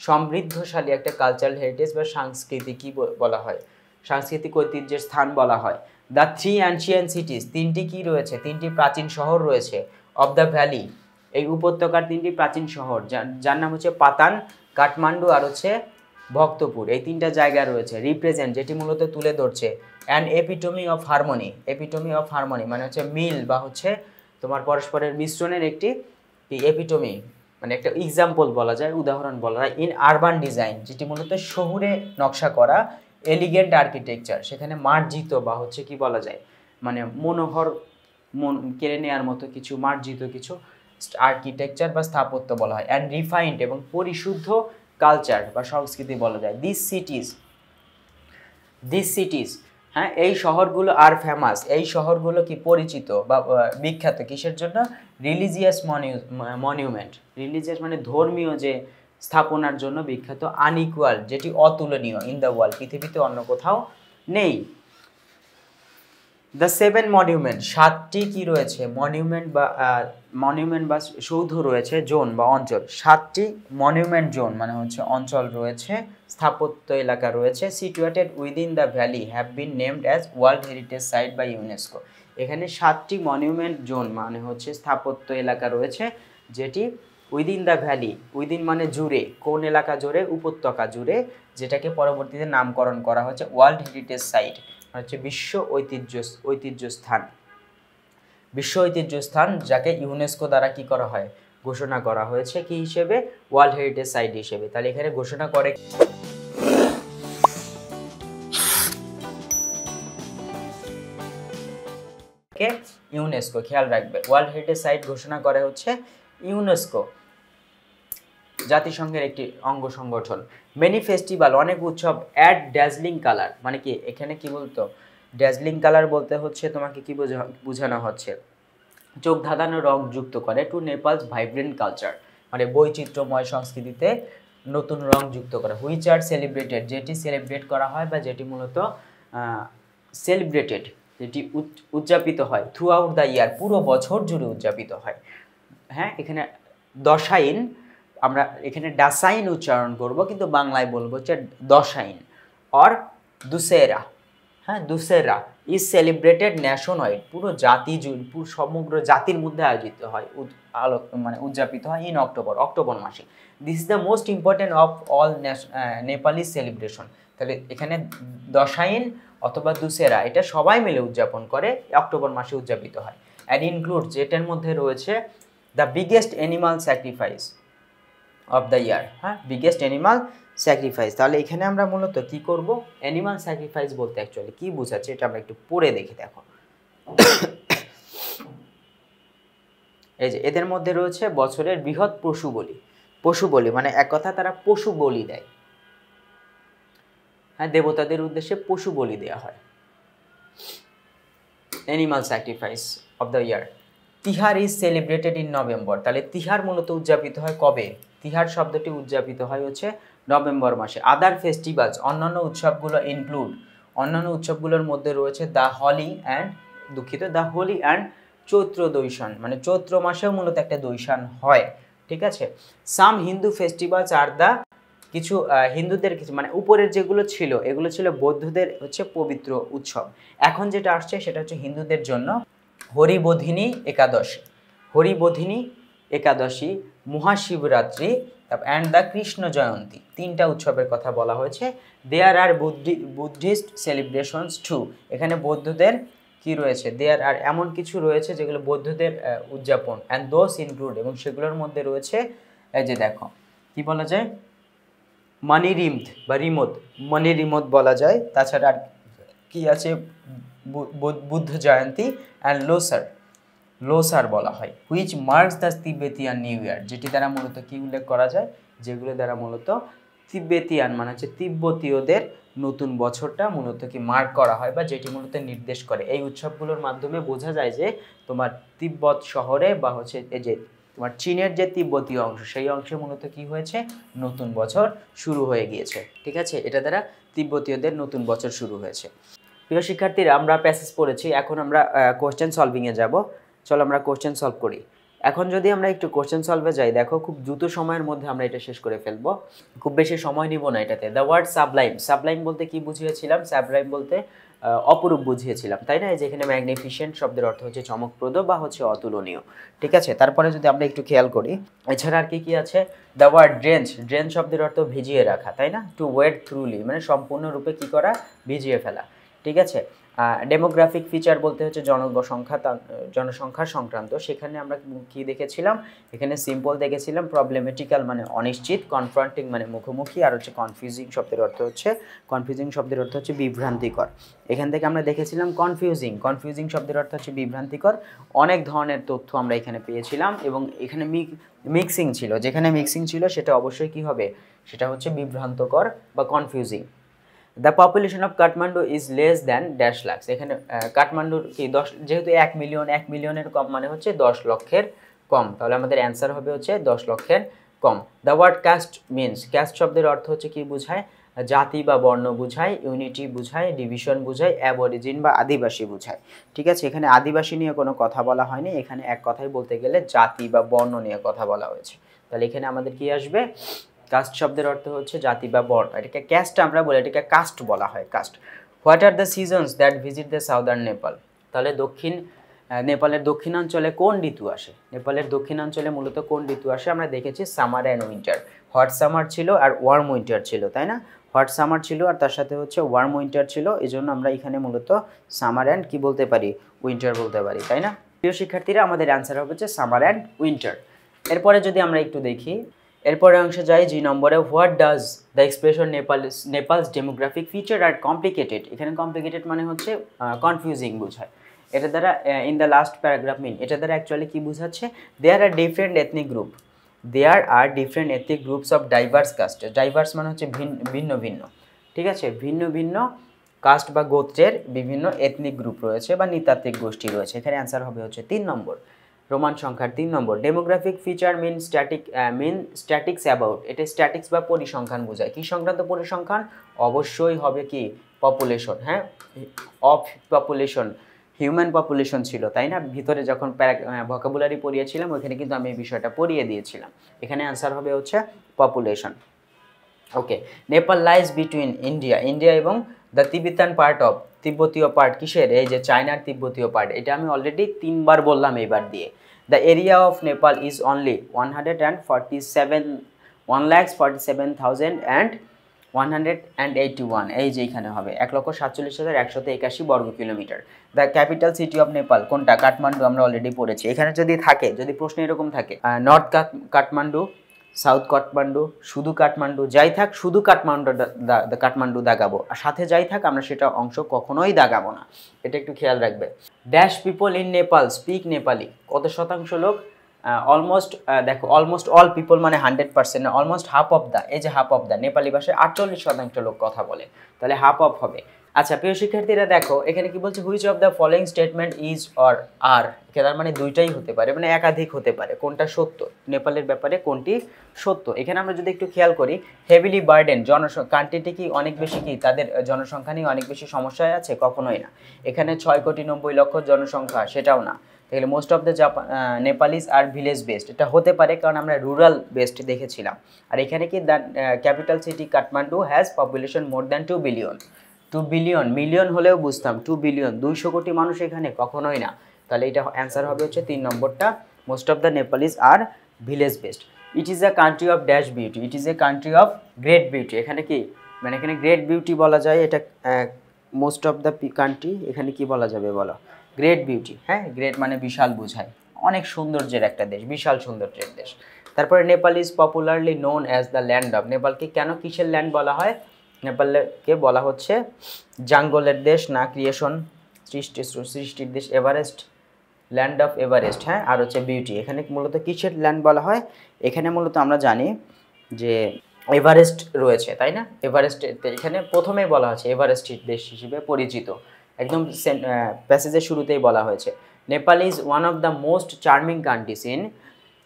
সমৃদ্ধশালী একটা কালচারাল হেরিটেজ বা সাংস্কৃতিক কি বলা হয়, সাংস্কৃতিক ঐতিহ্যের স্থান বলা হয়। দ্য 3 অ্যানশিয়েন্ট সিটিজ, 3টি কি রয়েছে, 3টি প্রাচীন শহর রয়েছে, অফ দ্য ভ্যালি, এই উপত্যকার 3টি প্রাচীন শহর, যার নাম হচ্ছে পাতান, কাঠমান্ডু আর হচ্ছে ভক্তপুর, এই 3টা জায়গা রয়েছে। রিপ্রেজেন্ট, যেটি মূলত তুলে ধরছে an epitome of harmony, epitome of harmony মানে হচ্ছে মিল বা হচ্ছে তোমার পরস্পরের মিশ্রণের একটি এপিটমি, মানে একটা এক্সাম্পল বলা যায়, উদাহরণ বলা যায়। ইন আরবান ডিজাইন, যেটি মূলত শহুরে নকশা করা, এলিগেন্ট আর্কিটেকচার, সেখানে মার্জিত বা হচ্ছে কি বলা যায়, মানে মনোহর, মন কেড়ে নেওয়ার মতো কিছু, মার্জিত কিছু আর্কিটেকচার বা স্থাপত্য বলা হয়। অ্যান্ড রিফাইন্ড, এবং পরিশুদ্ধ কালচার বা সংস্কৃতি বলা যায়। দিস সিটিজ, হ্যাঁ এই শহরগুলো আর ফেমাস, এই শহরগুলো কি পরিচিত বা বিখ্যাত কিসের জন্য, রিলিজিয়াস মনিউমেন্ট, রিলিজিয়াস মানে ধর্মীয় যে স্থাপনার জন্য বিখ্যাত, আনইকুয়াল যেটি অতুলনীয়, ইন দ্য ওয়ার্ল্ড পৃথিবীতে অন্য কোথাও নেই। দ্য 7 মনিউমেন্ট, 7টি কি রয়েছে মনিউমেন্ট বা সৌধ রয়েছে, জোন বা অঞ্চল, 7টি মনিউমেন্ট জোন মানে হচ্ছে অঞ্চল রয়েছে, স্থাপত্য এলাকা রয়েছে, situated within the valley have been named as world heritage site by UNESCO. এখানে 7টি মনিউমেন্ট জোন মানে হচ্ছে স্থাপত্য এলাকা রয়েছে, যেটি উইদিন দ্য ভ্যালি, উইদিন মানে জুড়ে, কোন এলাকা জুড়ে, উপত্যকা জুড়ে, যেটাকে পরবর্তীতে নামকরণ করা হচ্ছে ওয়ার্ল্ড হেরিটেজ সাইট, হচ্ছে বিশ্ব ঐতিহ্য স্থান, বিশ্ব ঐতিহ্য স্থান, যাকে ইউনেস্কো দ্বারা কি করা হয়, ঘোষণা করা হয়েছে কি হিসেবে, ওয়ার্ল্ড হেরিটেজ সাইট হিসেবে। তাহলে এখানে ঘোষণা করে কে, ইউনেস্কো। খেয়াল রাখবে ওয়ার্ল্ড হেরিটেজ সাইট ঘোষণা করে হচ্ছে ইউনেস্কো, জাতিসংঘের একটি অঙ্গ সংগঠন। মেনি ফেস্টিভ্যাল, অনেক উৎসব, অ্যাড ড্যাজলিং কালার, মানে কি এখানে কি বলতো, ড্যাজলিং কালার বলতে হচ্ছে তোমাকে কি বোঝানো হচ্ছে, চোখ ধাঁধানো রং যুক্ত করে, টু নেপালস ভাইব্রেন্ট কালচার, মানে বৈচিত্র্যময় সংস্কৃতিতে নতুন রং যুক্ত করে। হুইচ আর সেলিব্রেটেড, যেটি সেলিব্রেট করা হয় বা যেটি মূলত সেলিব্রেটেড, যেটি উদযাপিত হয়, থ্রু আউট দ্য ইয়ার, পুরো বছর জুড়ে উদযাপিত হয়। হ্যাঁ, এখানে দশাইন, আমরা এখানে ডাসাইন উচ্চারণ করব, কিন্তু বাংলায় বলবো হচ্ছে দশাইন, অর দুসেরা। হ্যাঁ, দুসেরা ইজ সেলিব্রেটেড ন্যাশন ওয়াইড, পুরো জাতি পুরো সমগ্র জাতির মধ্যে আয়োজিত হয়, মানে উদযাপিত হয় ইন অক্টোবর মাসে। This is the most important of all Nepali celebration. তাহলে এখানে দশাইন অথবা দুসেরা এটা সবাই মিলে উদযাপন করে, অক্টোবর মাসে উদযাপিত হয়। অ্যান্ড ইনক্লুড, যেটার মধ্যে রয়েছে the biggest animal sacrifice of the year. হ্যাঁ, বিগেস্ট অ্যানিমাল স্যাক্রিফাইস। তাহলে এখানে আমরা মূলত কি করব, অ্যানিমাল স্যাক্রিফাইস বলতে অ্যাকচুয়ালি কি বোঝাচ্ছে এটা আমরা একটু পড়ে দেখি। দেখো এই যে এদের মধ্যে রয়েছে বছরের বৃহৎ পশু বলি মানে এক কথা তারা পশু বলি দেয়। হ্যাঁ, দেবতাদের উদ্দেশ্যে পশু বলি দেওয়া হয়, animal sacrifice of the year. Tihar is celebrated in November. তাহলে তিহার মূলত উদযাপিত হয় কবে, তিহার শব্দটি উদযাপিত হয় হচ্ছে নভেম্বর মাসে। আদার ফেস্টিভ্যালস, অন্যান্য উৎসবগুলো ইনক্লুড, অন্যান্য উৎসবগুলোর মধ্যে রয়েছে দ্য হোলি অ্যান্ড চৈত্র দৈশান, মানে চৈত্র মাসেও মূলত একটা দৈশান হয়। ঠিক আছে, সাম হিন্দু ফেস্টিভ্যালস আর দ্য, কিছু হিন্দুদের কিছু, মানে উপরের যেগুলো ছিল এগুলো ছিল বৌদ্ধদের হচ্ছে পবিত্র উৎসব। এখন যেটা আসছে সেটা হচ্ছে হিন্দুদের জন্য হরিবোধিনী একাদশী, মহাশিবরাত্রি অ্যান্ড দ্য কৃষ্ণ জয়ন্তী, 3টা উৎসবের কথা বলা হয়েছে। দেয়ার আর বুদ্ধিস্ট সেলিব্রেশনস টু, এখানে বৌদ্ধদের কি রয়েছে, দেয়ার আর এমন কিছু রয়েছে যেগুলো বৌদ্ধদের উদযাপন, অ্যান্ড দোজ ইনক্লুড, এবং সেগুলোর মধ্যে রয়েছে এই যে দেখো কি বলা যায়, মানি রিমোদ বলা যায়। তাছাড়া আর কি আছে, বুদ্ধ জয়ন্তী অ্যান্ড লোসার বলা হয়। Which marks the Tibetan new year, যেটি দ্বারা মূলত কি উল্লেখ করা যায়, যেগুলো দ্বারা মূলত তিব্বেতিয়ান মানে হচ্ছে তিব্বতীয়দের নতুন বছরটা মূলত কি মার্ক করা হয়, বা যেটি মূলত নির্দেশ করে। এই উৎসবগুলোর মাধ্যমে বোঝা যায় যে তোমার তিব্বত শহরে বা হচ্ছে এই যে তোমার চীনের যে তিব্বতীয় অংশ, সেই অংশে মূলত কি হয়েছে, নতুন বছর শুরু হয়ে গিয়েছে। ঠিক আছে, এটা দ্বারা তিব্বতীয়দের নতুন বছর শুরু হয়েছে। প্রিয় শিক্ষার্থীরা, আমরা প্যাসেজ পড়েছি, এখন আমরা কোশ্চেন সলভিংয়ে যাব। চলো আমরা কোশ্চেন সলভ করি। এখন যদি আমরা একটু কোশ্চেন সলভে যাই, দেখো খুব দ্রুত সময়ের মধ্যে আমরা এটা শেষ করে ফেলবো, খুব বেশি সময় নিব না এটাতে। দ্য ওয়ার্ড সাবলাইম বলতে কি বুঝিয়েছিলাম, সাবলাইম বলতে অপরূপ বুঝিয়েছিলাম, তাই না? এই যে এখানে ম্যাগনিফিসেন্ট শব্দের অর্থ হচ্ছে চমকপ্রদ বা হচ্ছে অতুলনীয়। ঠিক আছে, তারপরে যদি আমরা একটু খেয়াল করি, এছাড়া আর কি আছে, দ্য ওয়ার্ড ড্রেঞ্চ শব্দের অর্থ ভিজিয়ে রাখা, তাই না? টু ওয়েড থ্রুলি মানে সম্পূর্ণরূপে কি করা, ভিজিয়ে ফেলা। ঠিক আছে, ডেমোগ্রাফিক ফিচার বলতে হচ্ছে জনসংখ্যা সংক্রান্ত। সেখানে আমরা কি দেখেছিলাম, এখানে সিম্পল দেখেছিলাম, প্রবলেমেটিক্যাল মানে অনিশ্চিত, কনফ্রন্টিং মানে মুখোমুখি, আর হচ্ছে কনফিউজিং শব্দের অর্থ হচ্ছে বিভ্রান্তিকর। এখান থেকে আমরা দেখেছিলাম কনফিউজিং শব্দের অর্থ হচ্ছে বিভ্রান্তিকর। অনেক ধরনের তথ্য আমরা এখানে পেয়েছিলাম, এবং এখানে মিক্সিং ছিল, যেখানে মিক্সিং ছিল সেটা অবশ্যই কি হবে, সেটা হচ্ছে বিভ্রান্তকর বা confusing. The population of Kathmandu is less than dash lakhs, এখানে কাঠমান্ডুর কি 10, যেহেতু 1 মিলিয়নের কম মানে হচ্ছে 10 লক্ষের কম, তাহলে আমাদের অ্যান্সার হবে হচ্ছে 10 লক্ষের কম। The word caste means, caste শব্দের অর্থ হচ্ছে কি বোঝায়, জাতি বা বর্ণ বোঝায়, ইউনিটি বোঝায়, ডিভিশন বোঝায়, অ্যাবরিজিন বা আদিবাসী বোঝায়। ঠিক আছে, এখানে আদিবাসী নিয়ে কোনো কথা বলা হয়নি, এখানে এক কথায় বলতে গেলে জাতি বা বর্ণ নিয়ে কথা বলা হয়েছে। তাহলে এখানে আমাদের কি আসবে, কাস্ট শব্দের অর্থ হচ্ছে জাতি বা বর্ণ, এটাকে ক্যাস্ট আমরা বলি, এটাকে কাস্ট বলা হয়, caste. What are the seasons that visit the southern Nepal, তাহলে নেপালের দক্ষিণাঞ্চলে কোন ঋতু আসে, নেপালের দক্ষিণাঞ্চলে মূলত কোন ঋতু আসে, আমরা দেখেছি summer and winter. Hot summer ছিল আর ওয়ার্ম উইন্টার ছিল, তাই না, হট সামার ছিল আর তার সাথে হচ্ছে ওয়ার্ম উইন্টার ছিল, এই জন্য আমরা এখানে মূলত সামার অ্যান্ড কি বলতে পারি, উইন্টার বলতে পারি, তাই না। প্রিয় শিক্ষার্থীরা, আমাদের অ্যান্সার হবে হচ্ছে সামার অ্যান্ড উইন্টার। এরপরে যদি আমরা একটু দেখি, এরপরে অংশে যাই, জি নম্বরে, what does the expression Nepal's demographic feature are complicated, এখানে কমপ্লিকেটেড মানে হচ্ছে কনফিউজিং বোঝায়। এটা দ্বারা in the last paragraph mean, এটা দ্বারা অ্যাকচুয়ালি কি বোঝাচ্ছে, there are different ethnic group, there are different ethnic groups of diverse caste, diverse মানে হচ্ছে ভিন্ন ভিন্ন, ঠিক আছে, ভিন্ন ভিন্ন কাস্ট বা গোত্রের বিভিন্ন এথনিক গ্রুপ রয়েছে বা নৃতাত্ত্বিক গোষ্ঠী রয়েছে। এখানে অ্যান্সার হবে হচ্ছে 3 নম্বর, রোমান সংখ্যার 3 নম্বর। ডেমোগ্রাফিক ফিচার স্ট্যাটিক্স অ্যাবাউট, এটা স্ট্যাটিক্স বা পরিসংখ্যান বোঝায়, কি সংক্রান্ত পরিসংখ্যান, অবশ্যই হবে কি পপুলেশন, হ্যাঁ, অফ পপুলেশন, হিউম্যান পপুলেশন ছিল, তাই না, ভিতরে যখন ভোকাবুলারি পড়িয়েছিলাম ওইখানে কিন্তু আমি এই বিষয়টা পড়িয়ে দিয়েছিলাম। এখানে অ্যান্সার হবে হচ্ছে population. Okay, Nepal lies between India এবং দ্য তিবেতান পার্ট অফ, তিব্বতীয় পার্ট কিসের, এই যে চায়নার তিব্বতীয় পার্ট, এটা আমি অলরেডি 3 বার বললাম এইবার দিয়ে। The area of Nepal is only 147,181, এই যে এখানে হবে 1,47,181 বর্গ kilometre. The capital city of Nepal কোনটা, কাঠমান্ডু, আমরা অলরেডি পড়েছি। এখানে যদি প্রশ্ন এরকম থাকে, নর্থ কাঠমান্ডু, সাউথ কাঠমান্ডু, শুধু কাঠমান্ডু, যাই থাক শুধু কাঠমান্ডু দাগাবো, আর সাথে যাই থাক আমরা সেটা অংশ কখনোই দাগাবো না, এটা একটু খেয়াল রাখবে। Dash people in Nepal speak Nepali, কত শতাংশ লোক, অলমোস্ট, দেখো অলমোস্ট অল পিপল মানে 100%, অলমোস্ট হাফ অফ দ্য, এই যে হাফ অফ দ্য, নেপালি ভাষায় 48% লোক কথা বলে, তাহলে হাফ অফ হবে। আচ্ছা প্রিয় শিক্ষার্থীরা দেখো এখানে কি বলছে, which of the following statement is or are, তার মানে দুইটাই হতে পারে, মানে একাধিক হতে পারে, কোনটা সত্য, নেপালের ব্যাপারে কোনটি সত্য। এখানে আমরা যদি একটু খেয়াল করি, হেভিলি বার্ডেন, কান্ট্রিটি কি অনেক বেশি, কি তাদের জনসংখ্যা নিয়ে অনেক বেশি সমস্যায় আছে, কখনোই না। এখানে 6,90,00,000 জনসংখ্যা, সেটাও না। তাহলে most of the Nepalese are village based, এটা হতে পারে কারণ আমরা রুরাল বেসড দেখেছিলাম। আর এখানে কি the capital city Kathmandu has population more than 2 billion, 2 billion, million হলেও বুঝতাম, 2 বিলিয়ন, 200 কোটি মানুষ এখানে, কখনোই না। তাহলে এটা অ্যান্সার হবে হচ্ছে 3 নম্বরটা, most of the Nepalese are village based. It is a country of dash beauty, it is a country of great beauty, এখানে কি মানে এখানে গ্রেট বিউটি বলা যায়, এটা মোস্ট অফ দ্য কান্ট্রি, এখানে কি বলা যাবে বলো, গ্রেট বিউটি, হ্যাঁ, গ্রেট মানে বিশাল বোঝায়, অনেক সৌন্দর্যের একটা দেশ, বিশাল সৌন্দর্যের দেশ। তারপরে Nepal is popularly known as the land of, নেপালকে কেন কিসের ল্যান্ড বলা হয়, নেপালকে বলা হচ্ছে জাঙ্গলের দেশ, না ক্রিয়েশন, সৃষ্টির দেশ, এভারেস্ট, ল্যান্ড অফ এভারেস্ট, হ্যাঁ, আর হচ্ছে বিউটি। এখানে মূলত কিসের ল্যান্ড বলা হয়, এখানে মূলত আমরা জানি যে এভারেস্ট রয়েছে, তাই না, এভারেস্ট এখানে প্রথমেই বলা হচ্ছে এভারেস্টের দেশ হিসেবে পরিচিত, একদম প্যাসেজের শুরুতেই বলা হয়েছে। Nepal is one of the most charming countries in,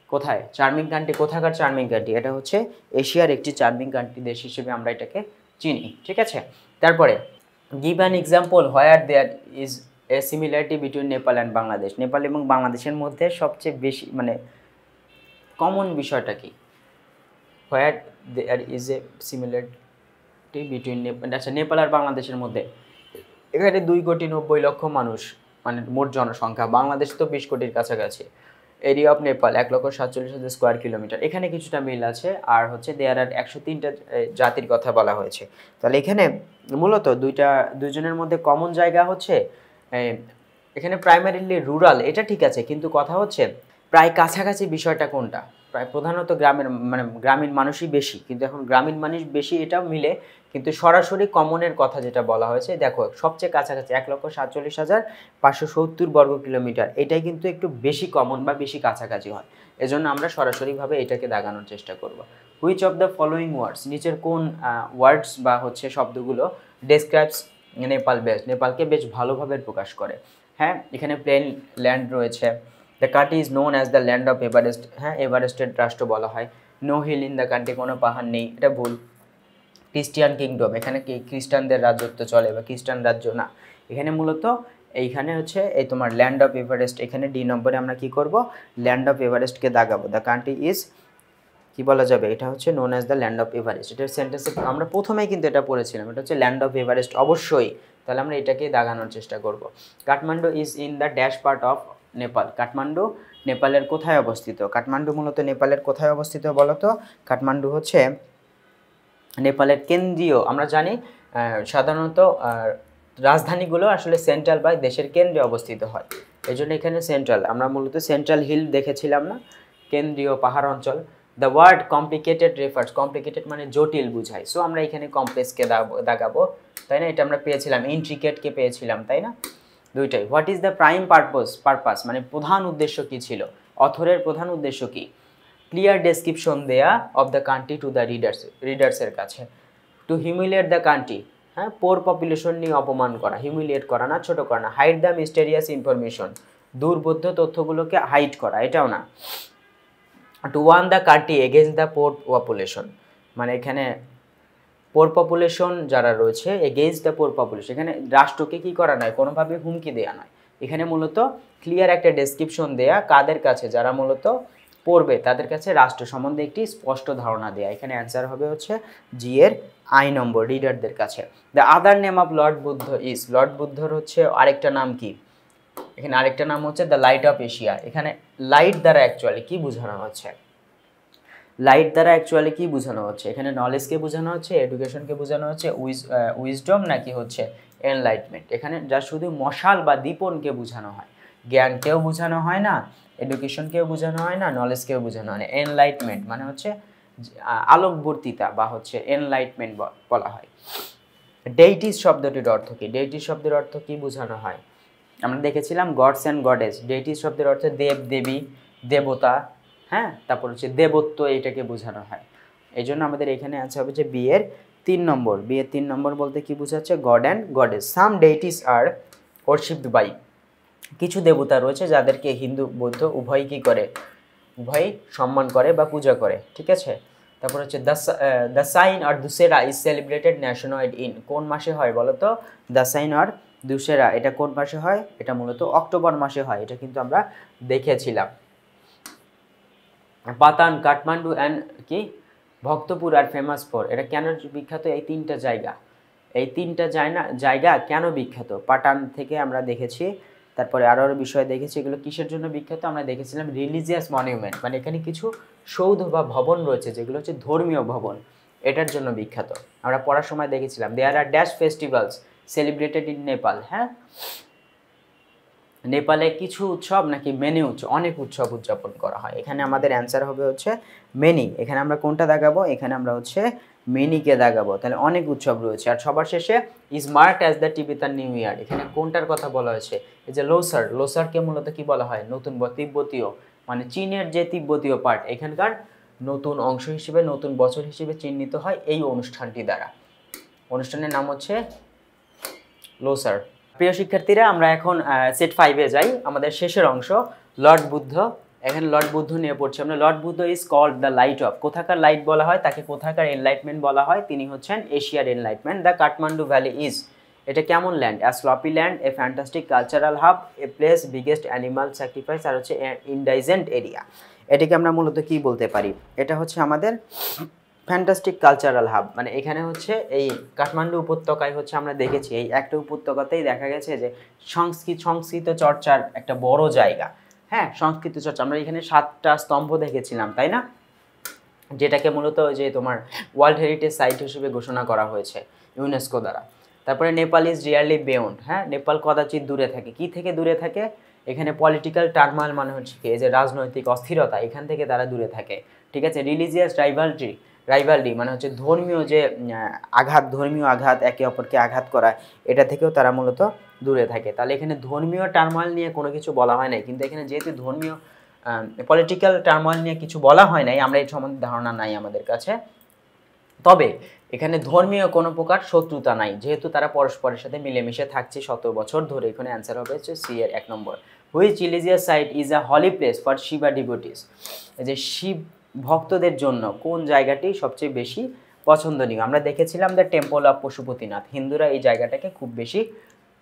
কোথায় চার্মিং কান্ট্রি, কোথাকার চার্মিং কান্ট্রি, এটা হচ্ছে এশিয়ার একটি চার্মিং কান্ট্রি দেশ হিসেবে আমরা এটাকে চিনি, ঠিক আছে। তারপরে give an example where there is a similarity between Nepal and Bangladesh, Nepal এবং বাংলাদেশের মধ্যে সবচেয়ে বেশি মানে কমন বিষয়টা কি, where there is a similarity between Nepal, আচ্ছা নেপাল আর বাংলাদেশের মধ্যে, এখানে 2,90,00,000 মানুষ মানে মোট জনসংখ্যা, বাংলাদেশ তো 20 কোটির কাছাকাছি। Area of Nepal 1,47,000 square kilometre, এখানে কিছুটা মিল আছে। আর হচ্ছে দেয়ার আর 103টা জাতির কথা বলা হয়েছে। তাহলে এখানে মূলত দুইজনের মধ্যে কমন জায়গা হচ্ছে এখানে প্রাইমারিলি রুরাল, এটা ঠিক আছে, কিন্তু কথা হচ্ছে প্রায় কাছাকাছি বিষয়টা কোনটা, প্রায় প্রধানত গ্রামীণ মানুষই বেশি, কিন্তু এখন গ্রামীণ মানুষ বেশি এটাও মিলে, কিন্তু সরাসরি কমনের কথা যেটা বলা হয়েছে, দেখো সবচেয়ে কাছাকাছি 1,47,570 বর্গ কিলোমিটার, এটাই কিন্তু একটু বেশি কমন বা বেশি কাছাকাছি হয়, এজন্য আমরা সরাসরিভাবে এটাকে দাগানোর চেষ্টা করব। Which of the following words, নিচের কোন ওয়ার্ডস বা হচ্ছে শব্দগুলো ডেসক্রাইবস নেপাল বেস্ট, নেপালকে বেশ ভালোভাবে প্রকাশ করে, হ্যাঁ, এখানে প্লেন ল্যান্ড রয়েছে, the country is known as the land of Everest, হ্যাঁ, এভারেস্টের রাষ্ট্র বলা হয়। No hill in the country, কোনো পাহাড় নেই, এটা ভুল। ক্রিস্টিয়ান কিংডম, এখানে কি খ্রিস্টানদের রাজত্ব চলে বা খ্রিস্টান রাজ্য না, এখানে মূলত এইখানে হচ্ছে এই তোমার ল্যান্ড অফ এভারেস্ট, এখানে ডি নম্বরে আমরা কি করব, ল্যান্ড অফ এভারেস্টকে দাগাবো। দ্য কান্ট্রি ইজ কি বলা যাবে, এটা হচ্ছে known as the land of Everest. এটার সেন্টেন্সে আমরা প্রথমেই কিন্তু এটা পড়েছিলাম, এটা হচ্ছে ল্যান্ড অফ এভারেস্ট অবশ্যই, তাহলে আমরা এটাকেই দাগানোর চেষ্টা করব। Kathmandu is in the dash part of Nepal, Kathmandu নেপালের কোথায় অবস্থিত, কাঠমান্ডু মূলত নেপালের কোথায় অবস্থিত বলো তো, কাঠমান্ডু হচ্ছে নেপালের কেন্দ্রীয়, আমরা জানি সাধারণত রাজধানীগুলো আসলে সেন্ট্রাল বা দেশের কেন্দ্রে অবস্থিত হয়, এই জন্য এখানে সেন্ট্রাল, আমরা মূলত সেন্ট্রাল হিল দেখেছিলাম না, কেন্দ্রীয় পাহাড় অঞ্চল। The word complicated refers, complicated মানে জটিল বুঝায়, সো আমরা এখানে কমপ্লেক্সকে দাগাবো, তাই না, এটা আমরা পেয়েছিলাম, ইন্ট্রিকেটকে পেয়েছিলাম, তাই না, দুইটাই। What is the prime purpose মানে প্রধান উদ্দেশ্য কি ছিল, অথরের প্রধান উদ্দেশ্য কি, ক্লিয়ার ডেসক্রিপশন দেয়া of the country to the রিডার্সের কাছে, টু হিউমিলিয়েট দ্য কান্ট্রি, হ্যাঁ, পোর পপুলেশন নিয়ে অপমান করা, হিউমিলিয়েট করা না, ছোটো করা না, হাইড দ্য মিস্টেরিয়াস ইনফরমেশন, দুর্বোধ্য তথ্যগুলোকে হাইড করা, এটাও না, to warn the country against the poor population, মানে এখানে পোর পপুলেশন যারা রয়েছে, এগেইনস্ট দ্য পোর পপুলেশন, এখানে রাষ্ট্রকে কি করা নয়, কোনোভাবে হুমকি দেওয়া নয়, এখানে মূলত ক্লিয়ার একটা ডেসক্রিপশন দেয়া, কাদের কাছে, যারা মূলত পড়বে তাদের কাছে রাষ্ট্র সম্বন্ধে একটি স্পষ্ট ধারণা দেয়া, এখানে অ্যান্সার হবে হচ্ছে জি এর আই নম্বর, রিডারদের কাছে। The other name of Lord Buddha is, Lord বুদ্ধর হচ্ছে আরেকটা নাম কি, এখানে আরেকটা নাম হচ্ছে দ্য লাইট অফ এশিয়া, এখানে লাইট দ্বারা অ্যাকচুয়ালি কি বোঝানো হচ্ছে, লাইট দ্বারা অ্যাকচুয়ালি কি বোঝানো হচ্ছে, এখানে নলেজকে বোঝানো হচ্ছে, এডুকেশনকে বোঝানো হচ্ছে, উইজডম নাকি হচ্ছে এনলাইটমেন্ট, এখানে যা শুধু মশাল বা দীপনকে বোঝানো হয়, জ্ঞানকেও বোঝানো হয় না, এডুকেশনকেও বোঝানো হয় না, নলেজকেও বোঝানো হয় না, এনলাইটমেন্ট মানে হচ্ছে আলোকবর্তিতা বা হচ্ছে এনলাইটমেন্ট বলা হয়। ডেইটিস শব্দটির অর্থ কি, ডেইটিস শব্দের অর্থ কি বোঝানো হয়, আমরা দেখেছিলাম গডস অ্যান্ড গডেস, ডেইটিস শব্দের অর্থ দেব দেবী দেবতা, হ্যাঁ, তারপর হচ্ছে দেবত্ব, এইটাকে বোঝানো হয়, এই জন্য আমাদের এখানে আছে হবে যে বিয়ের 3 নম্বর, বিয়ের 3 নম্বর বলতে কি বোঝাচ্ছে, god and goddess. Some deities are worshipped by, কিছু দেবতা রয়েছে যাদেরকে হিন্দু বৌদ্ধ উভয় কি করে, উভয় সম্মান করে বা পূজা করে, ঠিক আছে। তারপর হচ্ছে the sign are Dussehra is celebrated national in, কোন মাসে হয় বলো তো, দ্য সাইন আর দুসেরা এটা কোন মাসে হয়, এটা মূলত অক্টোবর মাসে হয়, এটা কিন্তু আমরা দেখেছিলাম। পাতান, কাঠমান্ডু অ্যান্ড কি ভক্তপুর আর ফেমাস ফর, এটা কেন বিখ্যাত, এই তিনটা জায়গা, এই তিনটা জায়গা কেন বিখ্যাত, পাটান থেকে আমরা দেখেছি, তারপরে আরও বিষয় দেখেছি, এগুলো কিসের জন্য বিখ্যাত, আমরা দেখেছিলাম রিলিজিয়াস মনিউমেন্ট, মানে এখানে কিছু সৌধ বা ভবন রয়েছে যেগুলো হচ্ছে ধর্মীয় ভবন, এটার জন্য বিখ্যাত, আমরা পড়ার সময় দেখেছিলাম। There are dash festivals celebrated in Nepal, হ্যাঁ, নেপালে কিছু উৎসব নাকি মেনি উৎসব, অনেক উৎসব উদযাপন করা হয়, এখানে আমাদের অ্যান্সার হবে হচ্ছে মেনি, এখানে আমরা কোনটা দাগাবো, এখানে আমরা হচ্ছে মেনিকে দাগাবো, তাহলে অনেক উৎসব রয়েছে। আর সবার শেষে is marked as the Tibetan new year, এখানে কোনটার কথা বলা হয়েছে, এই যে লোসার, লোসারকে মূলত কি বলা হয়, নতুন তিব্বতীয়, মানে চীনের যে তিব্বতীয় পার্ট, এখানকার নতুন অংশ হিসেবে, নতুন বছর হিসেবে চিহ্নিত হয় এই অনুষ্ঠানটি দ্বারা, অনুষ্ঠানের নাম হচ্ছে লোসার। প্রিয় শিক্ষার্থীরা, আমরা এখন সেট 5-এ যাই, আমাদের শেষের অংশ লর্ড বুদ্ধ, এখানে লর্ড বুদ্ধ নিয়ে পড়ছি আমরা। Lord Buddha is called the light of, কোথাকার লাইট বলা হয় তাকে, কোথাকার এনলাইটমেন্ট বলা হয়, তিনি হচ্ছেন এশিয়ার enlightenment. The Kathmandu valley is, এটা কেমন land, a sloppy land, a fantastic cultural hub, a place biggest animal sacrifice, আর হচ্ছে ইনডাইজেন্ট এরিয়া, এটাকে আমরা মূলত কি বলতে পারি, এটা হচ্ছে আমাদের ফ্যান্টাস্টিক কালচারাল হাব, মানে এখানে হচ্ছে এই কাঠমান্ডু উপত্যকায় হচ্ছে আমরা দেখেছি এই একটা উপত্যকাতেই দেখা গেছে যে সংস্কৃত চর্চার একটা বড় জায়গা, হ্যাঁ, সংস্কৃত চর্চা, আমরা এখানে 7টা স্তম্ভ দেখেছিলাম, তাই না, যেটাকে মূলত যে তোমার ওয়ার্ল্ড হেরিটেজ সাইট হিসেবে ঘোষণা করা হয়েছে ইউনেস্কো দ্বারা। তারপরে নেপাল ইজ রিয়ারলি বিয়ন্ড, হ্যাঁ, নেপাল কদাচিৎ দূরে থাকে, কি থেকে দূরে থাকে, এখানে পলিটিক্যাল টার্মাল মানে হচ্ছে কি, এই যে রাজনৈতিক অস্থিরতা, এখান থেকে তারা দূরে থাকে, ঠিক আছে। রিলিজিয়াস রাইভালরি মানে হচ্ছে ধর্মীয় যে ধর্মীয় আঘাত, একে অপরকে আঘাত করা, এটা থেকেও তারা মূলত দূরে থাকে। তাহলে এখানে ধর্মীয় টার্মাল নিয়ে কোনো কিছু বলা হয় নাই, কিন্তু এখানে যেহেতু ধর্মীয় পলিটিক্যাল টার্মাল নিয়ে কিছু বলা হয় নাই, আমরা এই সম্বন্ধে ধারণা নাই আমাদের কাছে, তবে এখানে ধর্মীয় কোনো প্রকার শত্রুতা নাই, যেহেতু তারা পরস্পরের সাথে মিলেমিশে থাকছে 100 বছর ধরে, এখানে অ্যান্সার হবে হচ্ছে সি এর 1 নম্বর। Which religious site is a holy place for Shiva devotees, এই যে শিব ভক্তদের জন্য কোন জায়গাটি সবচেয়ে বেশি পছন্দনীয়? আমরা দেখেছিলাম দ্য টেম্পল অফ পশুপতিনাথ, হিন্দুরা এই জায়গাটাকে খুব বেশি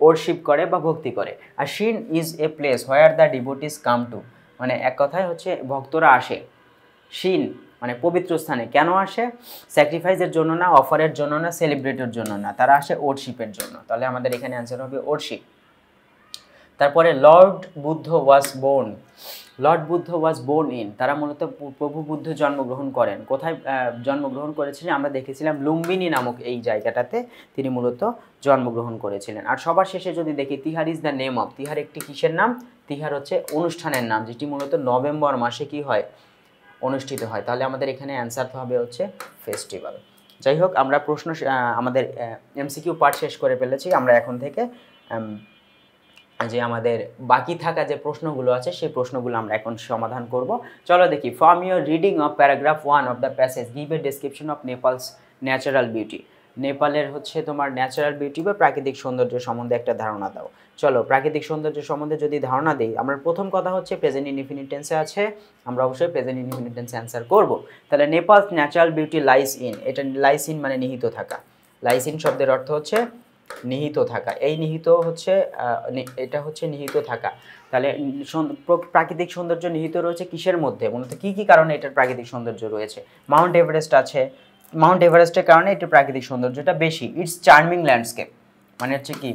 ওরশিপ করে বা ভক্তি করে। আর shrine is a place where the devotees come to, মানে এক কথায় হচ্ছে ভক্তরা আসে। শিন মানে পবিত্র স্থানে কেন আসে? স্যাক্রিফাইসের জন্য না, অফারের জন্য না, সেলিব্রেটের জন্য না, তারা আসে ওরশিপের জন্য। তাহলে আমাদের এখানে অ্যান্সার হবে ওরশিপ। তারপরে Lord Buddha was born, Lord Buddha was born in, তারা মূলত প্রভু বুদ্ধ জন্মগ্রহণ করেন। কোথায় জন্মগ্রহণ করেছিলেন? আমরা দেখেছিলাম লুম্বিনী নামক এই জায়গাটাতে তিনি মূলত জন্মগ্রহণ করেছিলেন। আর সবার শেষে যদি দেখি Tihar is the name of, Tihar একটি কিসের নাম? তিহার হচ্ছে অনুষ্ঠানের নাম, যেটি মূলত নভেম্বর মাসে কি হয়? অনুষ্ঠিত হয়। তাহলে আমাদের এখানে অ্যান্সার হবে হচ্ছে ফেস্টিভ্যাল। যাই হোক, আমরা প্রশ্ন আমাদের এমসিকিউ পার্ট শেষ করে ফেলেছি। আমরা এখন থেকে যে আমাদের বাকি থাকা যে প্রশ্নগুলো আছে সেই প্রশ্নগুলো আমরা এখন সমাধান করব। চলো দেখি। From your reading of paragraph 1 of the passage give a description of Nepal's natural beauty, নেপালের হচ্ছে তোমার ন্যাচারাল বিউটি বা প্রাকৃতিক সৌন্দর্য সম্বন্ধে একটা ধারণা দাও। চলো প্রাকৃতিক সৌন্দর্য সম্বন্ধে যদি ধারণা দিই, আমরা প্রথম কথা হচ্ছে প্রেজেন্ট ইনডিফিনিট টেন্সে আছে, আমরা অবশ্যই প্রেজেন্ট ইনডিফিনিট টেন্সে অ্যান্সার করব। তাহলে নেপালস ন্যাচারাল বিউটি লাইস ইন, এটা লাইস ইন মানে নিহিত থাকা, লাইস ইন শব্দের অর্থ হচ্ছে নিহিত থাকা। এই নিহিত হচ্ছে এটা হচ্ছে নিহিত থাকা। তাহলে প্রাকৃতিক সৌন্দর্য নিহিত রয়েছে কিসের মধ্যে? মূলত কী কী কারণে এটার প্রাকৃতিক সৌন্দর্য রয়েছে? মাউন্ট এভারেস্ট আছে, মাউন্ট এভারেস্টের কারণে এটার প্রাকৃতিক সৌন্দর্যটা বেশি। ইটস চার্মিং ল্যান্ডস্কেপ মানে হচ্ছে কি,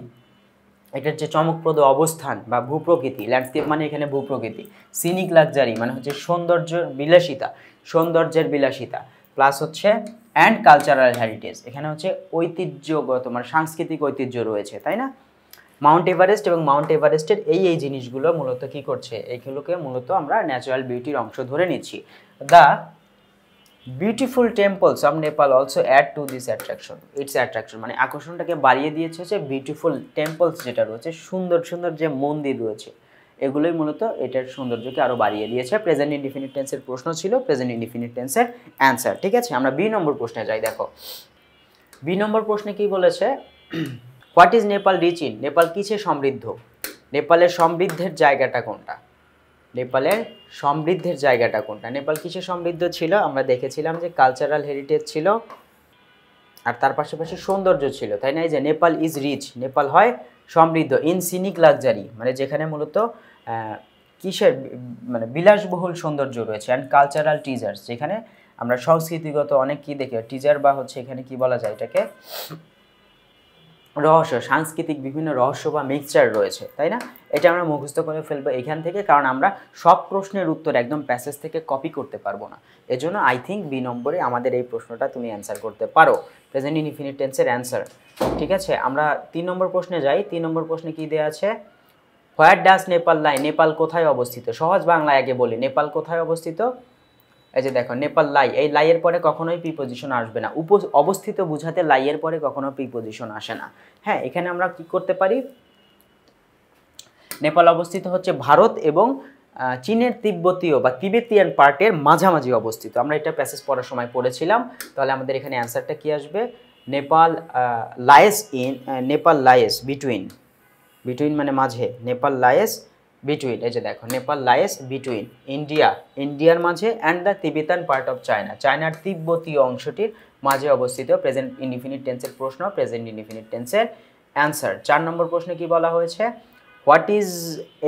এটার যে চমকপ্রদ অবস্থান বা ভূপ্রকৃতি, ল্যান্ডস্কেপ মানে এখানে ভূপ্রকৃতি। সিনিক লাক্সারি মানে হচ্ছে সৌন্দর্য বিলাসিতা, সৌন্দর্যের বিলাসিতা, প্লাস হচ্ছে অ্যান্ড কালচারাল হেরিটেজ, এখানে হচ্ছে ঐতিহ্যগত মানে সাংস্কৃতিক ঐতিহ্য রয়েছে, তাই না? মাউন্ট এভারেস্ট এবং মাউন্ট এভারেস্টের এই জিনিসগুলো মূলত কি করছে? এইগুলোকে মূলত আমরা ন্যাচারাল বিউটির অংশ ধরে নিচ্ছি। The beautiful temples of Nepal also add to this attraction, its attraction মানে আকর্ষণটাকে বাড়িয়ে দিয়েছে হচ্ছে বিউটিফুল টেম্পলস যেটা রয়েছে, সুন্দর সুন্দর যে মন্দির রয়েছে, এগুলোই মূলত এটার সৌন্দর্যকে আরও বাড়িয়ে দিয়েছে। প্রেজেন্ট ইনডিফিনিট টেন্সের প্রশ্ন ছিল, প্রেজেন্ট ইনডিফিনিট টেন্সের অ্যান্সার। ঠিক আছে, আমরা বি নম্বর প্রশ্নে যাই। দেখো বি নম্বর প্রশ্নে কি বলেছে? What is Nepal rich in, Nepal কিসে সমৃদ্ধ? নেপালের সমৃদ্ধের জায়গাটা কোনটা? নেপালের সমৃদ্ধের জায়গাটা কোনটা? নেপাল কিসে সমৃদ্ধ ছিল? আমরা দেখেছিলাম যে কালচারাল হেরিটেজ ছিল আর তার পাশাপাশি সৌন্দর্য ছিল, তাই না? এই যে নেপাল ইজ রিচ, নেপাল হয় সমৃদ্ধ। ইন সিনিক লাক্সারি মানে যেখানে মূলত কিসের মানে বিলাসবহুল সৌন্দর্য রয়েছে। অ্যান্ড কালচারাল টিজার্স, যেখানে আমরা সংস্কৃতিগত অনেক কি দেখি টিজার বা হচ্ছে এখানে কি বলা যায় এটাকে, রহস্য, সাংস্কৃতিক বিভিন্ন রহস্য বা মিক্সচার রয়েছে, তাই না? এটা আমরা মুখস্থ করে ফেলবো এখান থেকে, কারণ আমরা সব প্রশ্নের উত্তর একদম প্যাসেজ থেকে কপি করতে পারবো না। এজন্য আই থিঙ্ক বি নম্বরে আমাদের এই প্রশ্নটা তুমি অ্যান্সার করতে পারো, প্রেজেন্ট ইনডিফিনিট টেন্সের অ্যান্সার। ঠিক আছে, আমরা 3 নম্বর প্রশ্নে যাই। 3 নম্বর প্রশ্নে কি দেওয়া আছে? হোয়ার ডাজ নেপাল লাই, নেপাল কোথায় অবস্থিত? সহজ বাংলায় আগে বলি, নেপাল কোথায় অবস্থিত? এই যে দেখো নেপাল লাই, এই লাইয়ের পরে কখনোই প্রিপোজিশন আসবে না। অবস্থিত বুঝাতে লাইয়ের পরে কখনো প্রিপোজিশন আসে না। হ্যাঁ, এখানে আমরা কি করতে পারি? নেপাল অবস্থিত হচ্ছে ভারত এবং চীনের তিব্বতীয় বা তিবেতিয়ান পার্টের মাঝামাঝি অবস্থিত। আমরা এটা প্যাসেজ পড়ার সময় পড়েছিলাম। তাহলে আমাদের এখানে অ্যান্সারটা কি আসবে? Nepal lies in, Nepal lies between, between মানে মাঝে, নেপাল লায়েস বিটুইন। এই যে দেখো নেপাল লায়েস বিটুইন ইন্ডিয়া, ইন্ডিয়ার মাঝে, and the Tibetan part of China, চায়নার তিব্বতীয় অংশটির মাঝে অবস্থিত। প্রেজেন্ট ইনডিফিনিট টেন্সের প্রশ্ন, প্রেজেন্ট ইনডিফিনিট টেন্সের অ্যান্সার। 4 নম্বর প্রশ্নে কি বলা হয়েছে? What is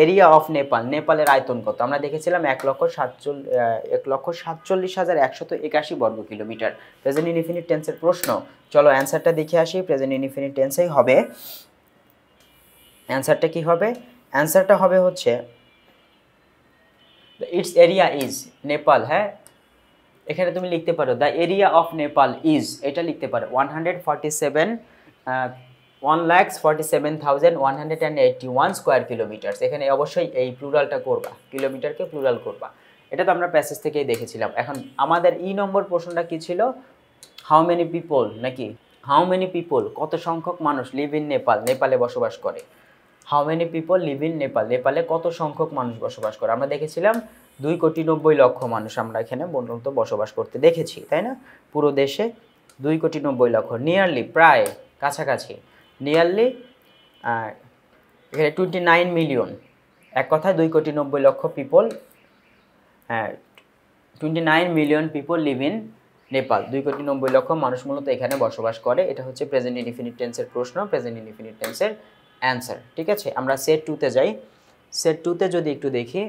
area of Nepal, নেপালের আয়তন কত? আমরা দেখেছিলাম 1,47,181 বর্গ কিলোমিটার। প্রেজেন্ট ইনডিফিনিট টেন্সের প্রশ্ন। চলো অ্যান্সারটা দেখে আসি। প্রেজেন্ট ইনডিফিনিট টেন্সেই হবে। অ্যান্সারটা কি হবে? অ্যান্সারটা হবে হচ্ছে ইটস এরিয়া ইজ, নেপাল, হ্যাঁ এখানে তুমি লিখতে পারো the area of Nepal is, এটা লিখতে পারো 1,47,181 স্কোয়ার কিলোমিটার। এখানে অবশ্যই এই প্লুরালটা করবা, কিলোমিটারকে প্লুরাল করবা। এটা তো আমরা প্যাসেজ থেকেই দেখেছিলাম। এখন আমাদের ই নম্বর প্রশ্নটা কি ছিল? হাউ মেনি পিপল, নাকি হাউ মেনি পিপল, কত সংখ্যক মানুষ লিভ ইন নেপাল, নেপালে বসবাস করে। How many people leave in Nepal, নেপালে কত সংখ্যক মানুষ বসবাস করে? আমরা দেখেছিলাম 2,90,00,000 মানুষ আমরা এখানে মূলত বসবাস করতে দেখেছি, তাই না? পুরো দেশে 2,90,00,000, নিয়ারলি প্রায় কাছাকাছি, নিয়ারলি এখানে 29 মিলিয়ন, এক কথায় 2,90,00,000 people 29 million people leave in Nepal. 2,90,00,000 মানুষ মূলত এখানে বসবাস করে। এটা হচ্ছে প্রেজেন্ট ইনডিফিনিট টেন্সের প্রশ্ন, প্রেজেন্ট ইনডিফিনিট টেন্সের অ্যান্সার। ঠিক আছে, আমরা সেট 2-তে যাই। সেট 2-তে যদি একটু দেখি,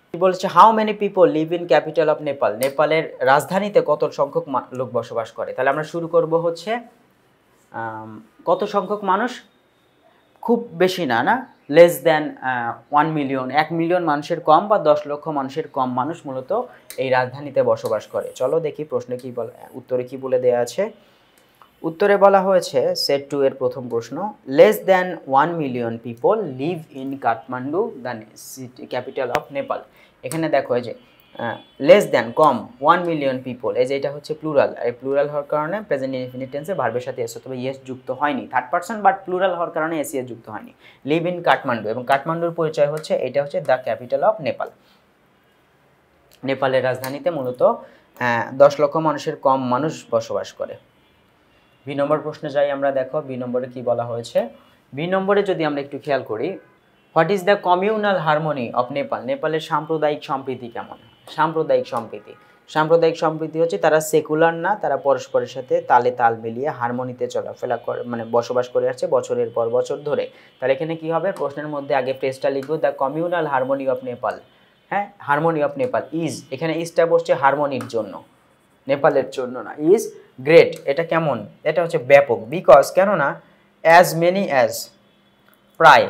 কি বলছে, how many people live in capital of Nepal, নেপালের রাজধানীতে কত সংখ্যক লোক বসবাস করে। তাহলে আমরা শুরু করব হচ্ছে কত সংখ্যক মানুষ, খুব বেশি না, না, লেস দ্যান 1 মিলিয়ন, 1 মিলিয়ন মানুষের কম বা 10 লক্ষ মানুষের কম মানুষ মূলত এই রাজধানীতে বসবাস করে। চলো দেখি প্রশ্নে কি বলে, উত্তরে কি বলে দেয়া আছে। উত্তরে বলা হয়েছে সেট 2 এর প্রথম প্রশ্ন, less than 1 million people live in Kathmandu the city capital of Nepal. এখানে দেখো এই যে লেস দ্যান কম, 1 মিলিয়ন পিপল, এই যে এটা হচ্ছে প্লুরাল, এই প্লুরাল হওয়ার কারণে প্রেজেন্ট ইনডিফিনিট টেন্সে ভার্বের সাথে এস অথবা ইয়েস যুক্ত হয়নি, থার্ড পারসন, বাট প্লুরাল হওয়ার কারণে এস ইয়েস যুক্ত হয়নি। লিভ ইন কাঠমান্ডু, এবং কাঠমান্ডুর পরিচয় হচ্ছে এটা হচ্ছে দ্য ক্যাপিটাল অফ নেপাল। নেপালের রাজধানীতে মূলত 10 লক্ষ মানুষের কম মানুষ বসবাস করে। বি নম্বর প্রশ্নে যাই আমরা, দেখো বি নম্বরে কি বলা হয়েছে। বি নম্বরে যদি আমরা একটু খেয়াল করি, what is the communal harmony of Nepal, নেপালের সাম্প্রদায়িক সম্প্রীতি কেমন। সাম্প্রদায়িক সম্প্রীতি, সাম্প্রদায়িক সম্প্রীতি হচ্ছে তারা সেকুলার না, তারা পরস্পরের সাথে তালে তাল মিলিয়ে হারমোনিতে চলাফেরা করে, মানে বসবাস করে আসছে বছরের পর বছর ধরে। তাহলে এখানে কি হবে, প্রশ্নের মধ্যে আগে ফ্রেজটা লিখবো, the communal harmony of Nepal. হ্যাঁ, হারমোনি অফ নেপাল ইজ, এখানে ইজটা বসছে হারমোনির জন্য, নেপালের জন্য না। ইজ গ্রেট, এটা কেমন, এটা হচ্ছে ব্যাপক। বিকজ, কেননা অ্যাজ মেনি অ্যাজ, প্রায়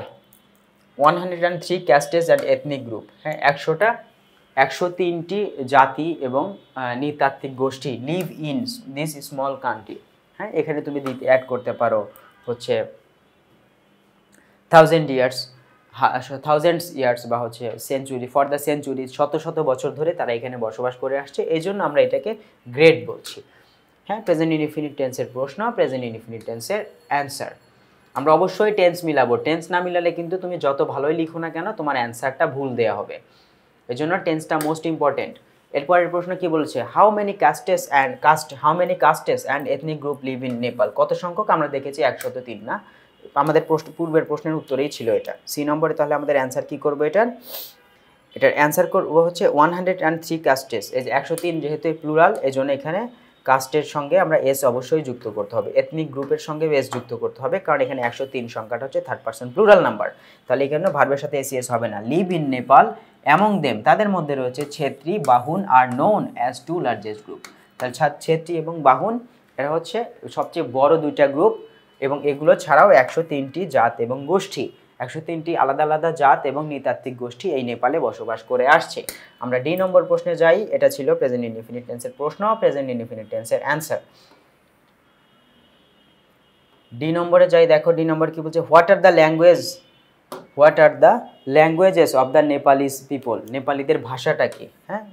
103 ক্যাস্টেস অ্যান্ড এথনিক গ্রুপ, হ্যাঁ 103টি জাতি এবং নৃতাত্ত্বিক গোষ্ঠী live in this small country. হ্যাঁ, এখানে তুমি অ্যাড করতে পারো হচ্ছে 1000 ইয়ার্স, থাউজেন্ডস ইয়ার্স, বা হচ্ছে সেঞ্চুরি, ফর দ্য সেঞ্চুরি, শত শত বছর ধরে তারা এখানে বসবাস করে আসছে, এই জন্য আমরা এটাকে গ্রেট বলছি। হ্যাঁ, প্রেজেন্ট ইনডিফিনিট টেন্সের প্রশ্ন, প্রেজেন্ট ইনডিফিনিট টেন্সের অ্যান্সার। আমরা অবশ্যই টেন্স মিলাবো, টেন্স না মিলালে কিন্তু তুমি যত ভালোই লিখো না কেন তোমার অ্যান্সারটা ভুল দেওয়া হবে, এই জন্য টেন্সটা মোস্ট ইম্পর্টেন্ট। এরপরের প্রশ্ন কি বলছে, how many castes and ethnic group live in Nepal, কত সংখ্যক, আমরা দেখেছি 103 না, আমাদের পূর্বের প্রশ্নের উত্তরেই ছিল এটা, সি নম্বরে। তাহলে আমাদের অ্যান্সার কি করবো, এটার অ্যান্সার করবো হচ্ছে 103 কাস্টেস, এই যে 103 যেহেতু প্লুরাল, এই জন্য এখানে কাস্টের সঙ্গে আমরা এস অবশ্যই যুক্ত করতে হবে, এথনিক গ্রুপের সঙ্গে এস যুক্ত করতে হবে, কারণ এখানে 103 সংখ্যাটা হচ্ছে থার্ড পারসন প্লুরাল নাম্বার। তাহলে এখানে ভার্বের সাথে এস হবে না। Live in Nepal among them, তাদের মধ্যে রয়েছে Chhetri, Bahun are known as 2 largest group. তাহলে ছেত্রী এবং বাহুন এরা হচ্ছে সবচেয়ে বড় দুইটা গ্রুপ, এবং এগুলো ছাড়াও 103টি জাত এবং গোষ্ঠী, 103টি আলাদা আলাদা জাত এবং নৃতাত্ত্বিক গোষ্ঠী এই নেপালে বসবাস করে আসছে। আমরা ডি নম্বর প্রশ্নে যাই, এটা ছিল প্রেজেন্ট ইনডিফিনিট টেন্সের প্রশ্ন, প্রেজেন্ট ইনডিফিনিট টেন্সের অ্যান্সার। ডি নম্বরে যাই, দেখো ডি নম্বর কি বলছে, what are the languages of the Nepalis people, নেপালিদের ভাষাটা কি। হ্যাঁ,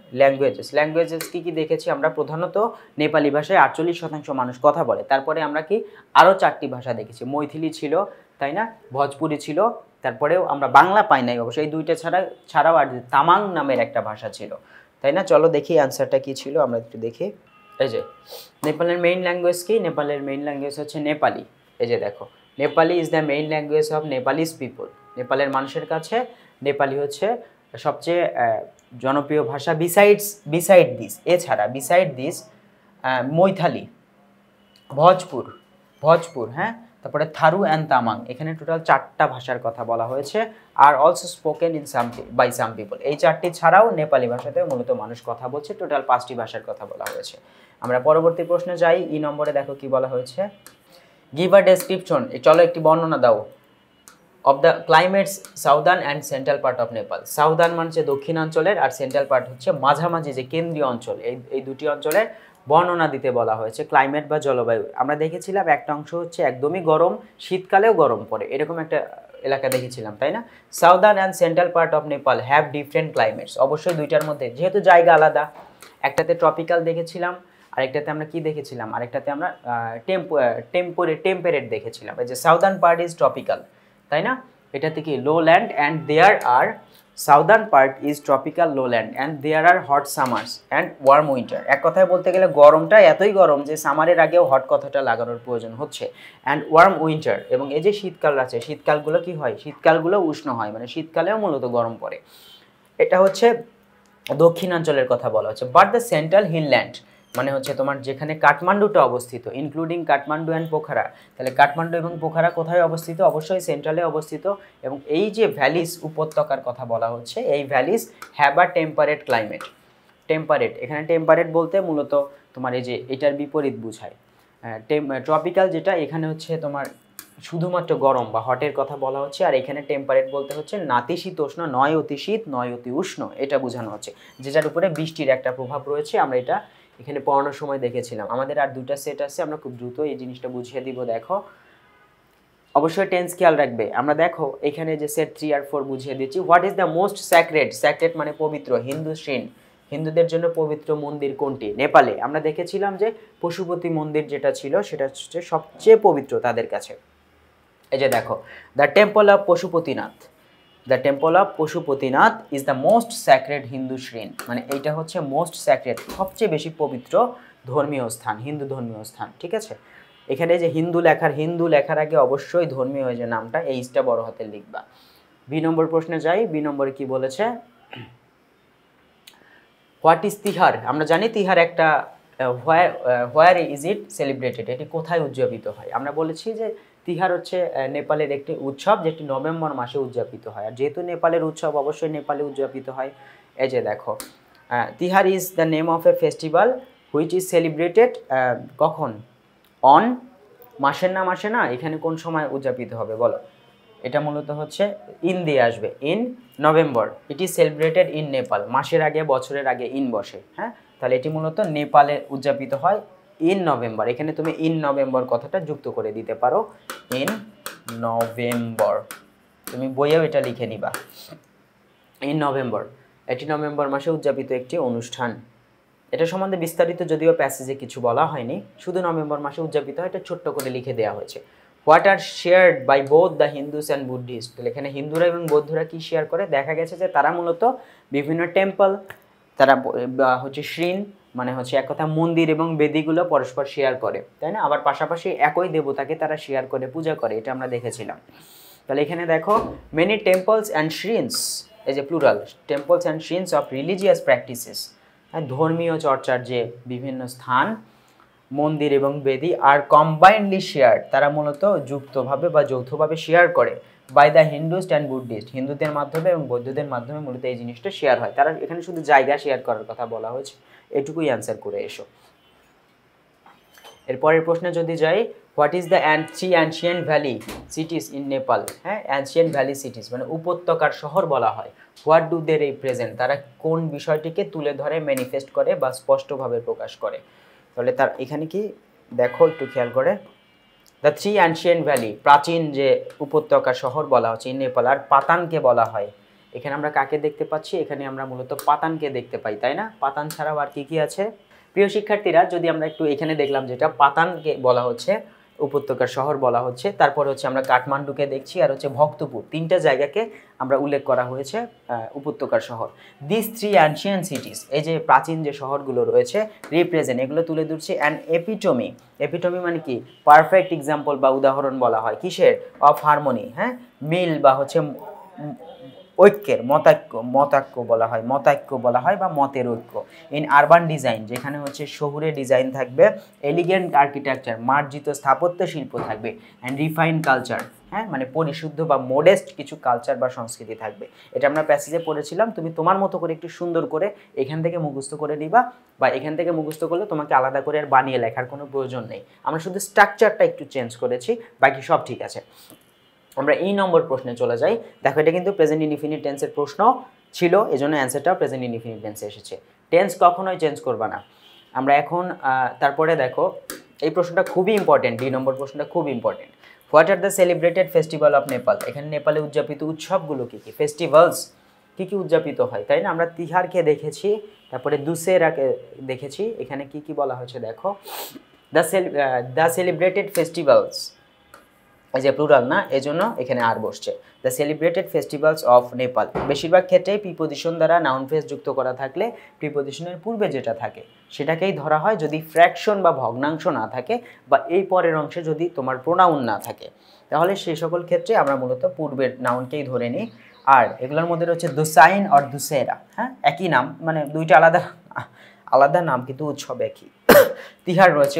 ল্যাঙ্গুয়েজেস কি কি দেখেছি আমরা, প্রধানত নেপালি ভাষায় 48% মানুষ কথা বলে, তারপরে আমরা কি আরও 4টি ভাষা দেখেছি, মৈথিলি ছিল, তাই না, ভোজপুরি ছিল, তারপরেও আমরা বাংলা পাই নাই অবশ্যই, এই দুইটা ছাড়াও আর তামাং নামের একটা ভাষা ছিল, তাই না। চলো দেখি অ্যান্সারটা কি ছিল, আমরা একটু দেখি। এই যে নেপালের মেইন ল্যাঙ্গুয়েজ কি, নেপালের মেইন ল্যাঙ্গুয়েজ হচ্ছে নেপালি। এই যে দেখো, Nepali is the main language of Nepalis people, নেপালের মানুষের কাছে নেপালি হচ্ছে সবচেয়ে জনপ্রিয় ভাষা। বিসাইড দিস মৈথালি, ভোজপুর, হ্যাঁ, তারপরে থারু অ্যান্ড তামাং, এখানে টোটাল 4টা ভাষার কথা বলা হয়েছে। Are also spoken in by some people, এই 4টি ছাড়াও নেপালি ভাষাতে মূলত মানুষ কথা বলছে, টোটাল 5টি ভাষার কথা বলা হয়েছে। আমরা পরবর্তী প্রশ্নে যাই, ই নম্বরে দেখো কি বলা হয়েছে, গিভ আ ডেসক্রিপশন, চলো একটি বর্ণনা দাও, of the climates southern and central part of Nepal. Southern মানে হচ্ছে দক্ষিণাঞ্চলের, আর সেন্ট্রাল পার্ট হচ্ছে মাঝামাঝি যে কেন্দ্রীয় অঞ্চল, এই দুটি অঞ্চলের বর্ণনা দিতে বলা হয়েছে। ক্লাইমেট বা জলবায়ু, আমরা দেখেছিলাম একটা অংশ হচ্ছে একদমই গরম, শীতকালেও গরম পড়ে, এরকম একটা এলাকা দেখেছিলাম, তাই না। Southern and central part of Nepal have different climates, অবশ্যই দুইটার মধ্যে যেহেতু জায়গা আলাদা, একটাতে ট্রপিক্যাল দেখেছিলাম, আরেকটাতে আমরা কি দেখেছিলাম, আরেকটাতে আমরা টেম্পারেট দেখেছিলাম। এই যে সাউদার্ন পার্ট ইজ ট্রপিক্যাল, তাই না, এটাতে কি lowland and there are southern part is tropical lowland and there are hot summers and warm winter. এক কথায় বলতে গেলে গরমটা এতই গরম যে সামারের আগেও হট কথাটা লাগানোর প্রয়োজন হচ্ছে, অ্যান্ড ওয়ার্ম উইন্টার, এবং এই যে শীতকাল আছে, শীতকালগুলো কি হয়, শীতকালগুলো উষ্ণ হয়, মানে শীতকালেও মূলত গরম পড়ে। এটা হচ্ছে দক্ষিণাঞ্চলের কথা বলা হচ্ছে। বাট দ্য সেন্ট্রাল হিলল্যান্ড মানে হচ্ছে তোমার যেখানে কাঠমান্ডুটা অবস্থিত, ইনক্লুডিং কাঠমান্ডু অ্যান্ড পোখারা, তাহলে কাঠমান্ডু এবং পোখারা কোথায় অবস্থিত? অবশ্যই সেন্ট্রালে অবস্থিত। এবং এই যে ভ্যালিস উপত্যকার কথা বলা হচ্ছে, এই valleys have a temperate climate. Temperate, এখানে টেম্পারেট বলতে মূলত তোমার এই যে এটার বিপরীত বোঝায়। ট্রপিক্যাল যেটা, এখানে হচ্ছে তোমার শুধুমাত্র গরম বা হটের কথা বলা হচ্ছে, আর এখানে টেম্পারেট বলতে হচ্ছে নাতিশীতোষ্ণ, নয় অতি শীত নয় অতি উষ্ণ, এটা বোঝানো হচ্ছে, যেটার উপরে বৃষ্টির একটা প্রভাব রয়েছে। আমরা এটা এখানে পড়ানোর সময় দেখেছিলাম। আমাদের আর দুটা সেট আছে, আমরা খুব দ্রুত এই জিনিসটা বুঝিয়ে দিব। দেখো অবশ্যই টেন্স খেয়াল রাখবে। আমরা দেখো এখানে যে সেট 3 আর 4 বুঝিয়ে দিচ্ছি। What is the most sacred, sacred মানে পবিত্র, হিন্দু শ্রীন, হিন্দুদের জন্য পবিত্র মন্দির কোনটি? নেপালে আমরা দেখেছিলাম যে পশুপতি মন্দির যেটা ছিল সেটা হচ্ছে সবচেয়ে পবিত্র তাদের কাছে। এই যে দেখো, the temple of Pashupatinath, the temple of Pashupatinath is the most sacred Hindu shrine, মানে এইটা হচ্ছে মোস্ট স্যাক্রেড, সবচেয়ে বেশি পবিত্র ধর্মীয় স্থান, হিন্দু ধর্মীয় স্থান। ঠিক আছে, এখানে যে হিন্দু লেখার আগে অবশ্যই ধর্মীয় যে নামটা, এইটা বড় হাতে লিখবা। বি নম্বর প্রশ্নে যাই। বি নম্বরে কি বলেছে? What is Tihar? আমরা জানি তিহার একটা হোয়ার ইজ ইট সেলিব্রেটেড, এটি কোথায় উদযাপিত হয়? আমরা বলেছি যে তিহার হচ্ছে নেপালের একটি উৎসব যেটি নভেম্বর মাসে উদযাপিত হয়। আর যেহেতু নেপালের উৎসব, অবশ্যই নেপালে উদযাপিত হয়। এই যে দেখো, Tihar is the name of a festival which is celebrated কখন? অন, মাসের নাম আসে না, এখানে কোন সময় উদযাপিত হবে বলো? এটা মূলত হচ্ছে ইন দিয়ে আসবে, in November. It is celebrated in Nepal, মাসের আগে বছরের আগে ইন বসে। হ্যাঁ, তাহলে এটি মূলত নেপালে উদযাপিত হয় ইন নভেম্বর। এখানে তুমি ইন নভেম্বর কথাটা যুক্ত করে দিতে পারো, ইন নভেম্বর। তুমি বইয়েও এটা লিখে নিবা, ইন নভেম্বর। এটি নভেম্বর মাসে উদযাপিত একটি অনুষ্ঠান। এটা সম্বন্ধে বিস্তারিত যদিও প্যাসেজে কিছু বলা হয়নি, শুধু নভেম্বর মাসে উদযাপিত হয়, এটা ছোট্ট করে লিখে দেওয়া হয়েছে। What are shared by both the Hindus and Buddhist, তাহলে এখানে হিন্দুরা এবং বৌদ্ধরা কি শেয়ার করে? দেখা গেছে যে তারা মূলত বিভিন্ন টেম্পল, তারা হচ্ছে শ্রীন মানে হচ্ছে এক কথা মন্দির এবং বেদিগুলো পরস্পর শেয়ার করে, তাই না? আবার পাশাপাশি একই দেবতাকে তারা শেয়ার করে পূজা করে, এটা আমরা দেখেছিলাম। তাহলে এখানে দেখো, মেনি টেম্পলস অ্যান্ড শ্রিনস, এই যে plural, temples and shrines of religious practices, ধর্মীয় চর্চার যে বিভিন্ন স্থান, মন্দির এবং বেদি, আর কম্বাইন্ডলি শেয়ার, তারা মূলত যুক্তভাবে বা যৌথভাবে শেয়ার করে by the Hindus and Buddhist, হিন্দুদের মাধ্যমে এবং বৌদ্ধদের মাধ্যমে মূলত এই জিনিসটা শেয়ার হয়। তারা এখানে শুধু জায়গা শেয়ার করার কথা বলা হয়েছে, এটুকুই অ্যান্সার করে এসো। এরপরের প্রশ্নে যদি যাই, what is the ancient valley cities in Nepal? হ্যাঁ, অ্যানশিয়েন্ট ভ্যালি সিটিস মানে উপত্যকার শহর বলা হয়। হোয়াট ডু দে রিপ্রেজেন্ট, তারা কোন বিষয়টিকে তুলে ধরে, ম্যানিফেস্ট করে বা স্পষ্টভাবে প্রকাশ করে? তাহলে তার এখানে কি দেখো একটু খেয়াল করে, দ্য 3 অ্যানশিয়েন্ট ভ্যালি, প্রাচীন যে উপত্যকা শহর বলা হচ্ছে ইন নেপাল। আর পাতানকে বলা হয়, এখানে আমরা কাকে দেখতে পাচ্ছি? এখানে আমরা মূলত পাতানকে দেখতে পাই, তাই না? পাতান ছাড়াও আর কি কি আছে? প্রিয় শিক্ষার্থীরা, যদি আমরা একটু এখানে দেখলাম যেটা পাতানকে বলা হচ্ছে, উপত্যকার শহর বলা হচ্ছে, তারপর হচ্ছে আমরা কাঠমান্ডুকে দেখছি, আর হচ্ছে ভক্তপুর, তিনটা জায়গাকে আমরা উল্লেখ করা হয়েছে উপত্যকার শহর। দিস 3 অ্যানশিয়েন্ট সিটিস, এই যে প্রাচীন যে শহরগুলো রয়েছে, রিপ্রেজেন্ট, এগুলো তুলে ধরছে অ্যান এপিটমি। এপিটমি মানে কি? পারফেক্ট এক্সাম্পল বা উদাহরণ বলা হয় কিসের? অফ হারমোনি, হ্যাঁ, মিল বা হচ্ছে ঐক্যের, মতাক্য বলা হয় বা মতের ঐক্য। ইন আরবান ডিজাইন, যেখানে হচ্ছে শহুরে ডিজাইন থাকবে, এলিগেন্ট আর্কিটেকচার, মার্জিত স্থাপত্য শিল্প থাকবে, অ্যান্ড রিফাইন কালচার, হ্যাঁ, মানে পরিশুদ্ধ বা মোডেস্ট কিছু কালচার বা সংস্কৃতি থাকবে। এটা আমরা প্যাসেজে পড়েছিলাম, তুমি তোমার মতো করে একটু সুন্দর করে এখান থেকে মুখস্থ করে নিবা, বা এখান থেকে মুখস্থ করলে তোমাকে আলাদা করে আর বানিয়ে লেখার কোনো প্রয়োজন নেই। আমরা শুধু স্ট্রাকচারটা একটু চেঞ্জ করেছি, বাকি সব ঠিক আছে। আমরা এই নম্বর প্রশ্নে চলে যাই। দেখো, এটা কিন্তু প্রেজেন্ট ইনডিফিনিট টেন্সের প্রশ্ন ছিল, এজন্য অ্যান্সারটাও প্রেজেন্ট ইনডিফিনিট টেন্সে এসেছে। টেন্স কখনোই চেঞ্জ করবা না। আমরা এখন তারপরে দেখো, এই প্রশ্নটা খুবই ইম্পর্টেন্ট, ডি নম্বর প্রশ্নটা খুব important. What are the celebrated festival of Nepal? এখানে নেপালে উদযাপিত উৎসবগুলো কী কী? ফেস্টিভ্যালস কী কী উদযাপিত হয়, তাই না? আমরা তিহারকে দেখেছি, তারপরে দুসেরাকে দেখেছি, এখানে কি কি বলা হয়েছে দেখো, দ্য সেলিব্রেটেড ফেস্টিভ্যালস, এই যে প্লুরাল না, এজন্য এখানে আর বসছে। The celebrated festivals of Nepal, বেশিরভাগ ক্ষেত্রেই প্রিপোজিশন দ্বারা নাউন ফ্রেজ যুক্ত করা থাকলে প্রিপোজিশনের পূর্বে যেটা থাকে সেটাকেই ধরা হয়, যদি ফ্র্যাকশন বা ভগ্নাংশ না থাকে, বা এই পরের অংশে যদি তোমার প্রোনাউন না থাকে। তাহলে সেই সকল ক্ষেত্রে আমরা মূলত পূর্বের নাউনকেই ধরে নিই। আর এগুলোর মধ্যে রয়েছে দুসাইন আর দুসেরা, হ্যাঁ একই নাম, মানে দুইটা আলাদা আলাদা নাম কিন্তু উৎসব একই। তিহার রয়েছে,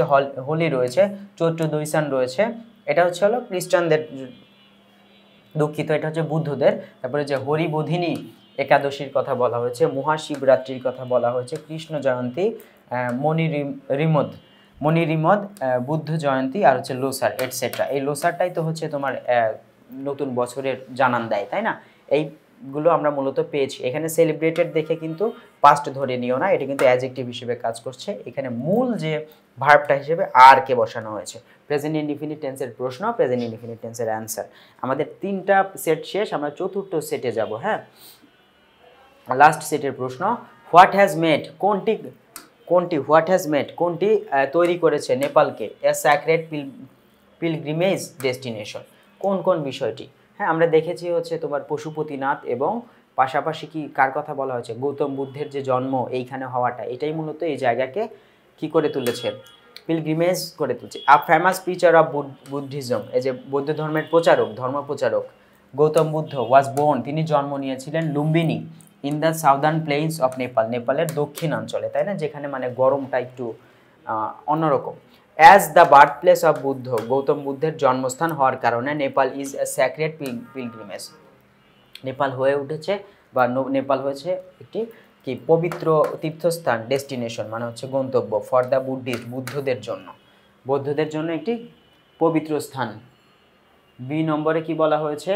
হোলি রয়েছে, চৈত্র দৈসান রয়েছে, এটা হচ্ছে হলো খ্রিস্টানদের, দুঃখিত এটা হচ্ছে বুদ্ধদের। তারপরে যে হরিবোধিনী একাদশীর কথা বলা হয়েছে, মহাশিবরাত্রির কথা বলা হয়েছে, কৃষ্ণ জয়ন্তী, মণিরিমদ, বুদ্ধ জয়ন্তী, আর হচ্ছে লোসার এটসেট্রা। এই লোসারটাই তো হচ্ছে তোমার নতুন বছরের জানান দেয়, তাই না? এইগুলো আমরা মূলত পেয়েছি। এখানে সেলিব্রেটেড দেখে কিন্তু পাস্ট ধরে নিও না, এটা কিন্তু অ্যাডজেক্টিভ হিসেবে কাজ করছে। এখানে মূল যে ভার্বটা হিসেবে আর কে বসানো হয়েছে। প্রেজেন্ট ইনডিফিনিট টেন্সের প্রশ্ন, প্রেজেন্ট ইনডিফিনিট টেন্সের অ্যান্সার। আমাদের 3টা সেট শেষ, আমরা চতুর্থ সেটে যাব। হ্যাঁ, লাস্ট সেটের প্রশ্ন, what has made, what has made কোনটি তৈরি করেছে নেপালকে এ স্যাক্রেড পিলগ্রিমেজ ডেস্টিনেশন, কোন বিষয়টি? হ্যাঁ, আমরা দেখেছি হচ্ছে তোমার পশুপতিনাথ, এবং পাশাপাশি কি কার কথা বলা হয়েছে, গৌতম বুদ্ধের যে জন্ম এইখানে হওয়াটা, এটাই মূলত এই জায়গাকে কি করে তুলেছে, পিলগ্রিমেজ করে তুলছে। A famous preacher of Buddhism, এই যে বৌদ্ধ ধর্মের ধর্মপ্রচারক গৌতম বুদ্ধ ওয়াজ বোর্ন, তিনি জন্ম নিয়েছিলেন Lumbini in the southern plains of Nepal, নেপালের দক্ষিণাঞ্চলে, তাই না, যেখানে মানে গরমটা একটু অন্যরকম। As the birth place of Buddha, Gautama বুদ্ধের জন্মস্থান হওয়ার কারণে Nepal is a sacred pilgrimage, Nepal হয়ে উঠেছে বা নেপাল হয়েছে একটি কি পবিত্র তীর্থস্থান, ডেস্টিনেশন মানে হচ্ছে গন্তব্য, ফর দ্য বুদ্ধিস্ট, বৌদ্ধদের জন্য একটি পবিত্র স্থান। বি নম্বরে কি বলা হয়েছে,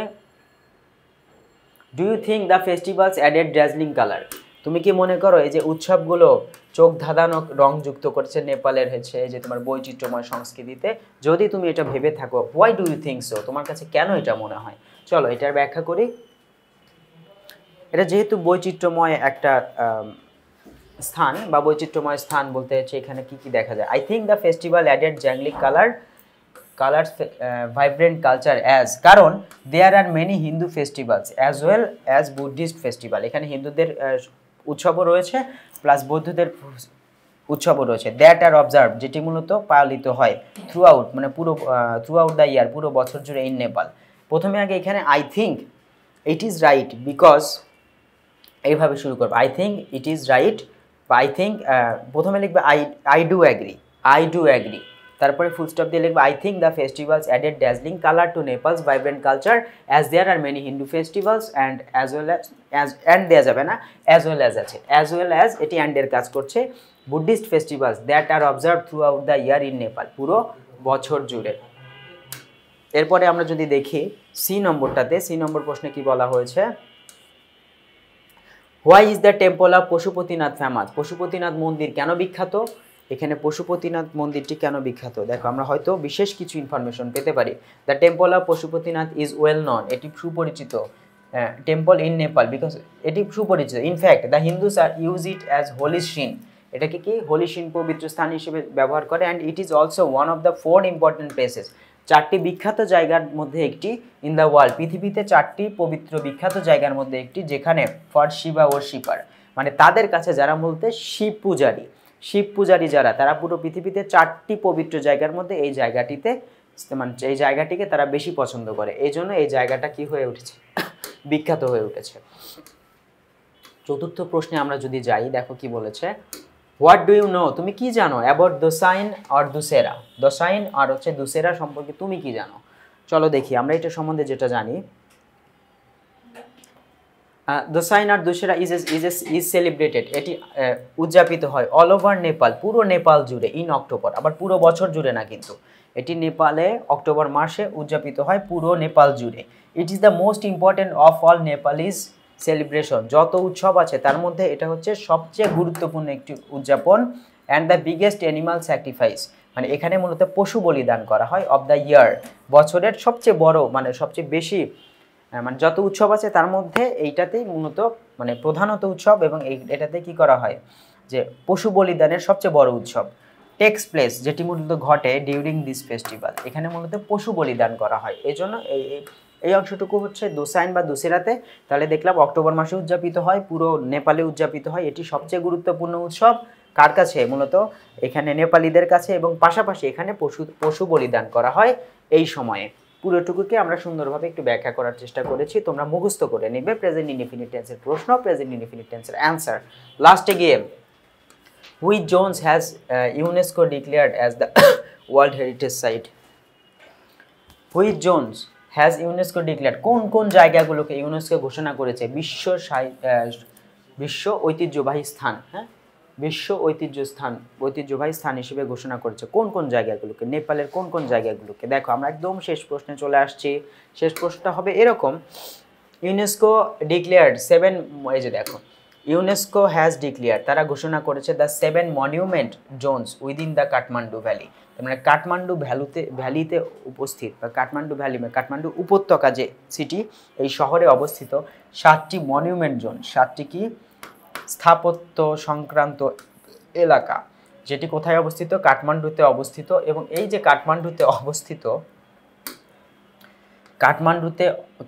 do you think the festivals added dazzling colour, তুমি কি মনে করো এই যে উৎসবগুলো চোখ ধাঁধানো রং যুক্ত করছে নেপালের হচ্ছে এই যে তোমার বৈচিত্র্যময় সংস্কৃতিতে? যদি তুমি এটা ভেবে থাকো, why do you think so, তোমার কাছে কেন এটা মনে হয়? চলো এটার ব্যাখ্যা করি। এটা যেহেতু বৈচিত্র্যময় একটা স্থান বা বৈচিত্র্যময় স্থান বলতে হচ্ছে এখানে কি কি দেখা যায়। I think the festival added জ্যাংলিক কালার্স ভাইব্রেন্ট কালচার অ্যাজ, কারণ there are many Hindu festivals as well as Buddhist festival, এখানে হিন্দুদের উৎসবও রয়েছে প্লাস বৌদ্ধদের উৎসবও রয়েছে। দ্যাট আর অবজার্ভ, যেটি মূলত পালিত হয় থ্রু আউট, মানে থ্রু আউট দ্য ইয়ার, পুরো বছর জুড়ে ইন নেপাল। প্রথমে আগে এখানে I think it is right because, এইভাবে শুরু করবে, I think it is right বা আই থিঙ্ক, প্রথমে লিখবে আই ডু অ্যাগ্রি, তারপরে ফুল স্টপ দিয়ে লিখবে I think the festivals added dazzling colour to Nepal's vibrant culture as there are many Hindu festivals and as well as and দেওয়া যাবে না, অ্যাজ ওয়েল অ্যাজ আছে, অ্যাজ ওয়েল অ্যাজ এটি অ্যান্ডের কাজ করছে, Buddhist festivals that are observe throughout the year in Nepal, পুরো বছর জুড়ে। এরপরে আমরা যদি দেখি সি নম্বরটাতে, সি নম্বর প্রশ্নে কি বলা হয়েছে, why is the temple of Pashupatinath famous, Pashupatinath মন্দির কেন বিখ্যাত? এখানে পশুপতিনাথ মন্দিরটি কেন বিখ্যাত, দেখো আমরা হয়তো বিশেষ কিছু ইনফরমেশন পেতে পারি। The temple of Pashupatinath is well known, এটি সুপরিচিত টেম্পল ইন নেপাল বিকজ, এটি সুপরিচিত। In fact the Hindus are use it as holy shrine, এটাকে কি হোলি শিন পবিত্র স্থান হিসেবে ব্যবহার করে। And it is also one of the 4 important places, 4টি বিখ্যাত জায়গার মধ্যে একটি ইন দ্য ওয়ার্ল্ড, পৃথিবীতে 4টি পবিত্র বিখ্যাত জায়গার মধ্যে একটি, যেখানে ফর শিবা ও শিপার, মানে তাদের কাছে যারা বলতে শিব পূজারী যারা, তারা পুরো পৃথিবীতে 4টি পবিত্র জায়গার মধ্যে এই জায়গাটিতে, মানে এই জায়গাটিকে তারা বেশি পছন্দ করে, এই জন্য এই জায়গাটা কি হয়ে উঠেছে, বিখ্যাত হয়ে উঠেছে। চতুর্থ প্রশ্নে আমরা যদি যাই, দেখো কি বলেছে, হোয়াট ডু ইউ নো, তুমি কি জানো অ্যাবাউট দোসাইন আর দুসেরা, দোসাইন আর হচ্ছে দুসেরা সম্পর্কে তুমি কি জানো? চলো দেখি আমরা এটা সম্বন্ধে যেটা জানি। দোসাইন আর দুসেরা ইজ সেলিব্রেটেড, এটি উদযাপিত হয় অল ওভার নেপাল, পুরো নেপাল জুড়ে, ইন অক্টোবর, আবার পুরো বছর জুড়ে না কিন্তু, এটি নেপালে অক্টোবর মাসে উদযাপিত হয় পুরো নেপাল জুড়ে। It is the most important of all Nepalese celebration, যত উৎসব আছে তার মধ্যে এটা হচ্ছে সবচেয়ে গুরুত্বপূর্ণ একটি উদযাপন। And the biggest animal sacrifice, মানে এখানে মূলত পশু বলিদান করা হয়, অফ দ্য ইয়ার, বছরের সবচেয়ে বড়, মানে সবচেয়ে বেশি, মানে যত উৎসব আছে তার মধ্যে এইটাতেই মূলত মানে প্রধানত উৎসব, এবং এটাতে কি করা হয় যে পশু বলিদানের সবচেয়ে বড় উৎসব টেক্স প্লেস, যেটি মূলত ঘটে ডিউরিং দিস ফেস্টিভ্যাল, এখানে মূলত পশু বলিদান করা হয়। এই জন্য এই অংশটুকু হচ্ছে দোসাইন বা দুসেরাতে, তাহলে দেখলাম অক্টোবর মাসে উদযাপিত হয়, পুরো নেপালে উদযাপিত হয়, এটি সবচেয়ে গুরুত্বপূর্ণ উৎসব কার কাছে, মূলত এখানে নেপালিদের কাছে, এবং পাশাপাশি এখানে পশু বলিদান করা হয় এই সময়ে পুরোটুকুকে আমরা সুন্দরভাবে একটু ব্যাখ্যা করার চেষ্টা করেছি, তোমরা মুখস্থ করে নিবে প্রেজেন্ট ইনডিফিনিট টেন্সের প্রশ্ন, প্রেজেন্ট ইনডিফিনিট টেন্সের অ্যান্সার। লাস্টে গিয়ে which zones has UNESCO declared as the world heritage site. Which zones has UNESCO declared, কোন কোন জায়গাগুলোকে ইউনেস্কো ঘোষণা করেছে বিশ্ব ঐতিহ্যবাহী স্থান, হ্যাঁ বিশ্ব ঐতিহ্যবাহী স্থান হিসেবে ঘোষণা করেছে কোন কোন জায়গাগুলোকে, নেপালের কোন কোন জায়গাগুলোকে। দেখো আমরা একদম শেষ প্রশ্নে চলে আসছি। শেষ প্রশ্নটা হবে এরকম, ইউনেস্কো ডিক্লেয়ার্ড 7, এই যে দেখো ইউনেস্কো হ্যাজ ডিক্লেয়ার, তারা ঘোষণা করেছে the 7 monument zones within the Kathmandu valley, মানে কাঠমান্ডু ভ্যালিতে উপস্থিত বা কাঠমান্ডু ভ্যালি মানে কাঠমান্ডু উপত্যকা যে সিটি, এই শহরে অবস্থিত 7টি মনিউমেন্ট জোন, 7টি কি স্থাপত্য সংক্রান্ত এলাকা, যেটি কোথায় অবস্থিত, কাঠমান্ডুতে অবস্থিত। এবং এই যে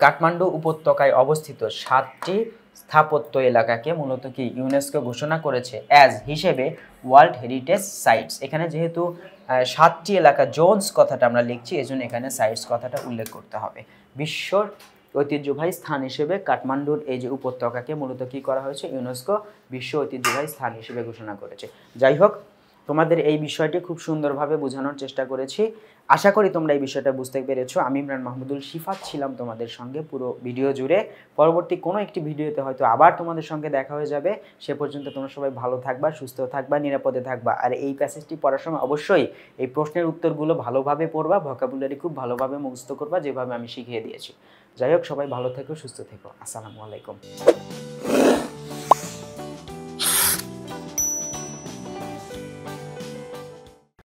কাঠমান্ডু উপত্যকায় অবস্থিত 7টি স্থাপত্য এলাকাকে মূলত কি ইউনেস্কো ঘোষণা করেছে অ্যাজ হিসেবে ওয়ার্ল্ড হেরিটেজ সাইটস। এখানে যেহেতু 7টি এলাকা, জোনস কথাটা আমরা লিখছি, এজন্য এখানে সাইটস কথাটা উল্লেখ করতে হবে। বিশ্বর ঐতিহ্যবাহী স্থান হিসেবে কাঠমান্ডুর এই যে উপত্যকাকে মূলত কি করা হয়েছে, ইউনেস্কো বিশ্ব ঐতিহ্যবাহী স্থান হিসেবে ঘোষণা করেছে। যাই হোক, তোমাদের এই বিষয়টি খুব সুন্দরভাবে বোঝানোর চেষ্টা করেছি, আশা করি তোমরা এই বিষয়টা বুঝতে পেরেছো। আমি ইমরান মাহমুদুল শিফাত ছিলাম তোমাদের সঙ্গে পুরো ভিডিও জুড়ে। পরবর্তী কোনো একটি ভিডিওতে হয়তো আবার তোমাদের সঙ্গে দেখা হয়ে যাবে। সে পর্যন্ত তোমরা সবাই ভালো থাকবা, সুস্থ থাকবা, নিরাপদে থাকবা। আর এই প্যাসেজটি পড়ার সময় অবশ্যই এই প্রশ্নের উত্তরগুলো ভালোভাবে পড়বা, ভোকাবুলারি খুব ভালোভাবে মুখস্থ করবা, যেভাবে আমি শিখিয়ে দিয়েছি। যাই হোক, সবাই ভালো থেকো, সুস্থ থেকো। আসসালামু আলাইকুম।